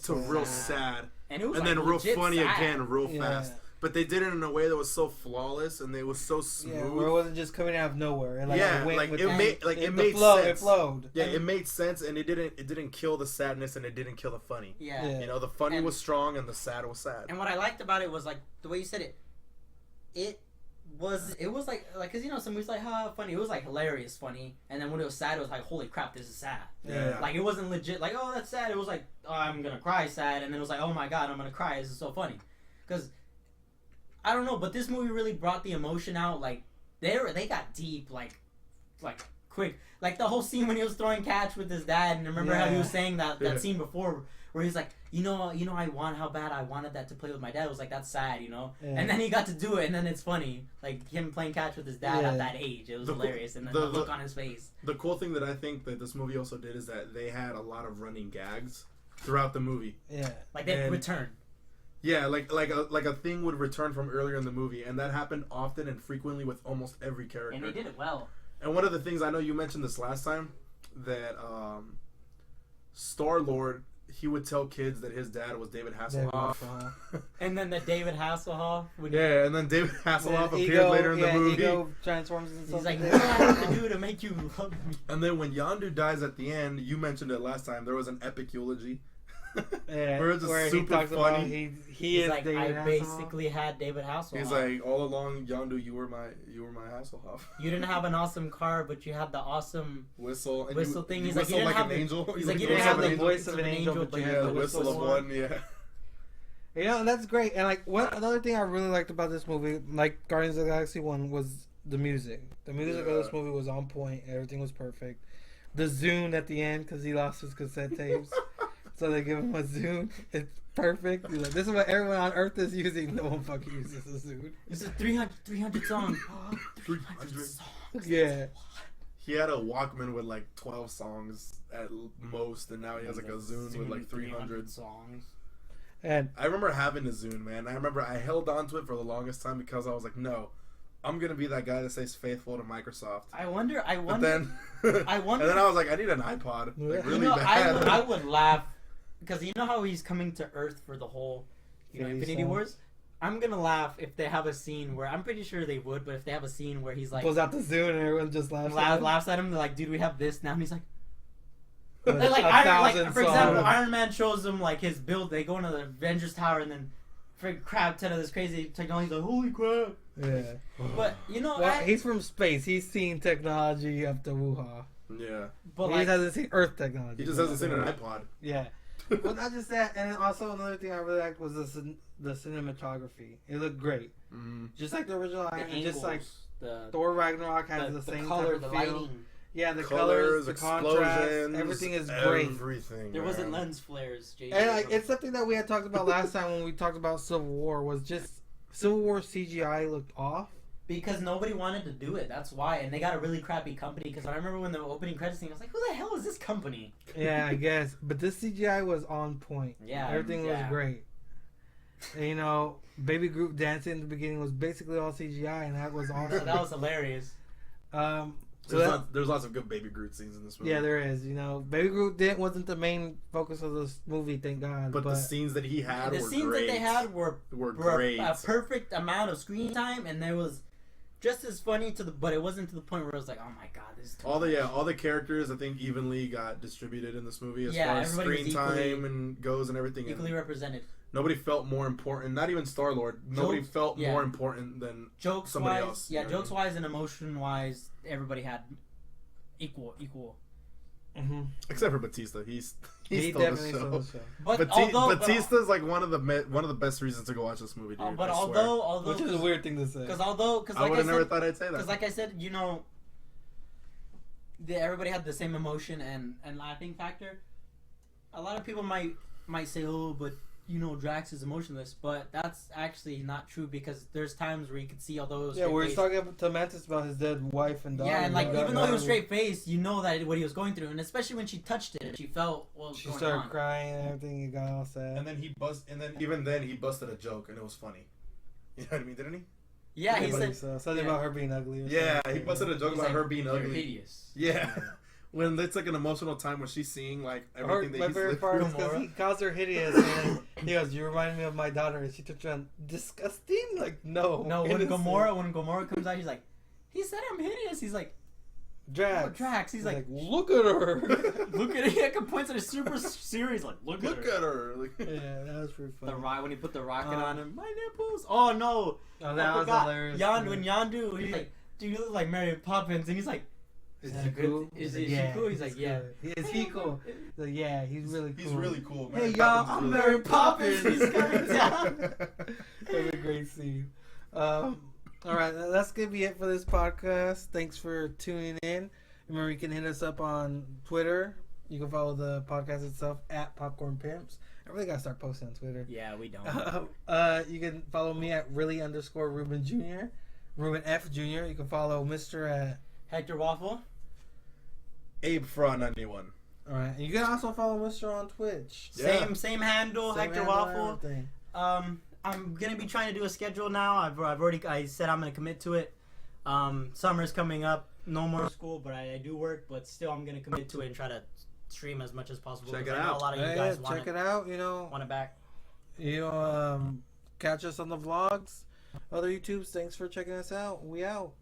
sad. And it was then real funny sad. again real fast. But they did it in a way that was so flawless and they was so smooth. Yeah, where it wasn't just coming out of nowhere. It made sense. It flowed. Yeah, it made sense, and it didn't kill the sadness and it didn't kill the funny. Yeah. You know, the funny was strong and the sad was sad. And what I liked about it was like the way you said it. It was like because you know some movies like funny, it was like hilarious funny, and then when it was sad it was like, holy crap, this is sad. Yeah. Like it wasn't legit like, oh, that's sad. It was like, oh, I'm gonna cry sad, and then it was like, oh my god, I'm gonna cry, this is so funny. Because I don't know, but this movie really brought the emotion out. Like they got deep like quick, like the whole scene when he was throwing catch with his dad, and remember how he was saying that scene before where he's like, you know, how bad I wanted that to play with my dad. It was like, that's sad, you know? Yeah. And then he got to do it, and then it's funny. Like, him playing catch with his dad at that age. It was hilarious, and then the look on his face. The cool thing that I think that this movie also did is that they had a lot of running gags throughout the movie. Yeah. Like, they return. Yeah, like a thing would return from earlier in the movie, and that happened often and frequently with almost every character. And they did it well. And one of the things, I know you mentioned this last time, that Star-Lord, he would tell kids that his dad was David Hasselhoff. And then the David Hasselhoff. And then David Hasselhoff appeared later in the movie. Ego transforms into something. He's like, what do I have to do to make you love me? And then when Yondu dies at the end, you mentioned it last time, there was an epic eulogy. Yeah, where it's just where super he talks funny. about he He's is like, David I Hasselhoff. basically had David Hasselhoff. He's like, all along, Yondu, you were my Hasselhoff. You didn't have an awesome car, but you had the awesome whistle thing. You he's like, you didn't like have an angel. He's like, you You didn't have the angel. voice of an angel, but you yeah, had the the whistle of one. Yeah. You know, and that's great. And like, what another thing I really liked about this movie, like Guardians of the Galaxy 1, was the music. The music of this movie was on point. Everything was perfect. The Zune at the end because he lost his cassette tapes, so they give him a Zune. It's perfect. He's like, this is what everyone on Earth is using. No one fucking uses a Zune. This is 300 songs. 300 songs. Yeah. He had a Walkman with like 12 songs at most, and now he has like a Zune with like 300 songs. And I remember having a Zune, man. I remember I held on to it for the longest time because I was like, no, I'm gonna be that guy that stays faithful to Microsoft. I wonder. But then, I wonder. and then I was like, I need an iPod, like really you know, bad. I would laugh because you know how he's coming to Earth for the whole, Infinity Wars. I'm gonna laugh if they have a scene where I'm pretty sure they would, but if they have a scene where he's like pulls out the Zune and everyone just laughs. laughs at him, they're like, "Dude, we have this now," and he's like. With They're like, for example, songs. Iron Man shows them like his build. They go into the Avengers Tower and then crap ton of this crazy technology. He's like, holy crap! Yeah. But you know, Well, he's from space. He's seen technology up to Wuha. Yeah, but He hasn't seen Earth technology. he just hasn't seen an iPod. Yeah. Well, not just that, and also another thing I really liked was the cinematography. It looked great, just like the original Iron Man. Just like the Thor Ragnarok has the same color, type of the feel. lighting. Yeah, the colors, the contrast, explosions, everything is great. Everything. There man. wasn't lens flares. JJ. And like, it's something that we had talked about last time when we talked about Civil War. Was just Civil War CGI looked off. Because nobody wanted to do it. That's why. And they got a really crappy company. Because I remember when the opening credits scene, I was like, who the hell is this company? Yeah, I guess. But this CGI was on point. Yeah. Everything was great. And, you know, Baby Groot dancing in the beginning was basically all CGI, and that was awesome. So that was hilarious. There's lots of good Baby Groot scenes in this movie. Yeah, there is. You know, Baby Groot wasn't the main focus of this movie, thank God. But the scenes that he had the were scenes great. that they had were great. a perfect amount of screen time, and there was just as funny but it wasn't to the point where it was like, oh my god, this is too much. All the characters I think evenly got distributed in this movie as far as everybody screen time and goes and everything. Equally represented. Nobody felt more important. Not even Star-Lord. Nobody felt more important than somebody else. Yeah, jokes-wise and emotion-wise, everybody had equal. Mm-hmm. Except for Batista, he stole definitely the stole show. the show. But Batista's like one of the best reasons to go watch this movie, dude. But I swear. Which is a weird thing to say. Because I would have never thought I'd say that. Because like I said, you know, everybody had the same emotion and laughing factor. A lot of people might say, oh, but you know, Drax is emotionless, but that's actually not true because there's times where you could see, although it was where he's talking to Mantis about his dead wife and daughter. Yeah, and like even though he was straight faced, you know that what he was going through, and especially when she touched it, she felt she started crying and everything. He got all sad. And then he busted a joke, and it was funny. You know what I mean? Didn't he? Yeah, he said something about her being ugly. Yeah, he busted a joke about her being ugly. Hideous. Yeah. When it's like an emotional time when she's seeing like everything that he's lived part through. is because he calls her hideous and he goes, "You remind me of my daughter," and she took around disgusting. Like no. When Gamora comes out, he's like, "He said I'm hideous." He's like, Drax. Oh, Drax. He's like, "Look at her." Look at it. He points at a super serious like, "Look at her." Like, yeah, that was pretty funny. When he put the rocket on him, my nipples. Oh no. Oh, that was hilarious. Yondu, he's like, "Dude, you look like Mary Poppins," and he's like. Is he cool? Is she cool? He's like, yeah. Is he cool? He's like, yeah, he's really cool. He's really cool. Hey, y'all, I'm Mary Poppins. He's coming down. That's a great scene. All right, that's going to be it for this podcast. Thanks for tuning in. Remember, you can hit us up on Twitter. You can follow the podcast itself at Popcorn Pimps. I really got to start posting on Twitter. Yeah, we don't. You can follow me at really_Ruben Jr. Ruben F. Jr. You can follow Mr. at Hector Waffle. Abe Fra 91. All right, you can also follow Mr. on Twitch. Yeah. Same handle, Hector Waffle. I'm gonna be trying to do a schedule now. I said I'm gonna commit to it. Summer's coming up. No more school, but I do work. But still, I'm gonna commit to it and try to stream as much as possible. Check it out. out. A lot of you guys check it out. You know, want it back. You know, catch us on the vlogs, other YouTubes. Thanks for checking us out. We out.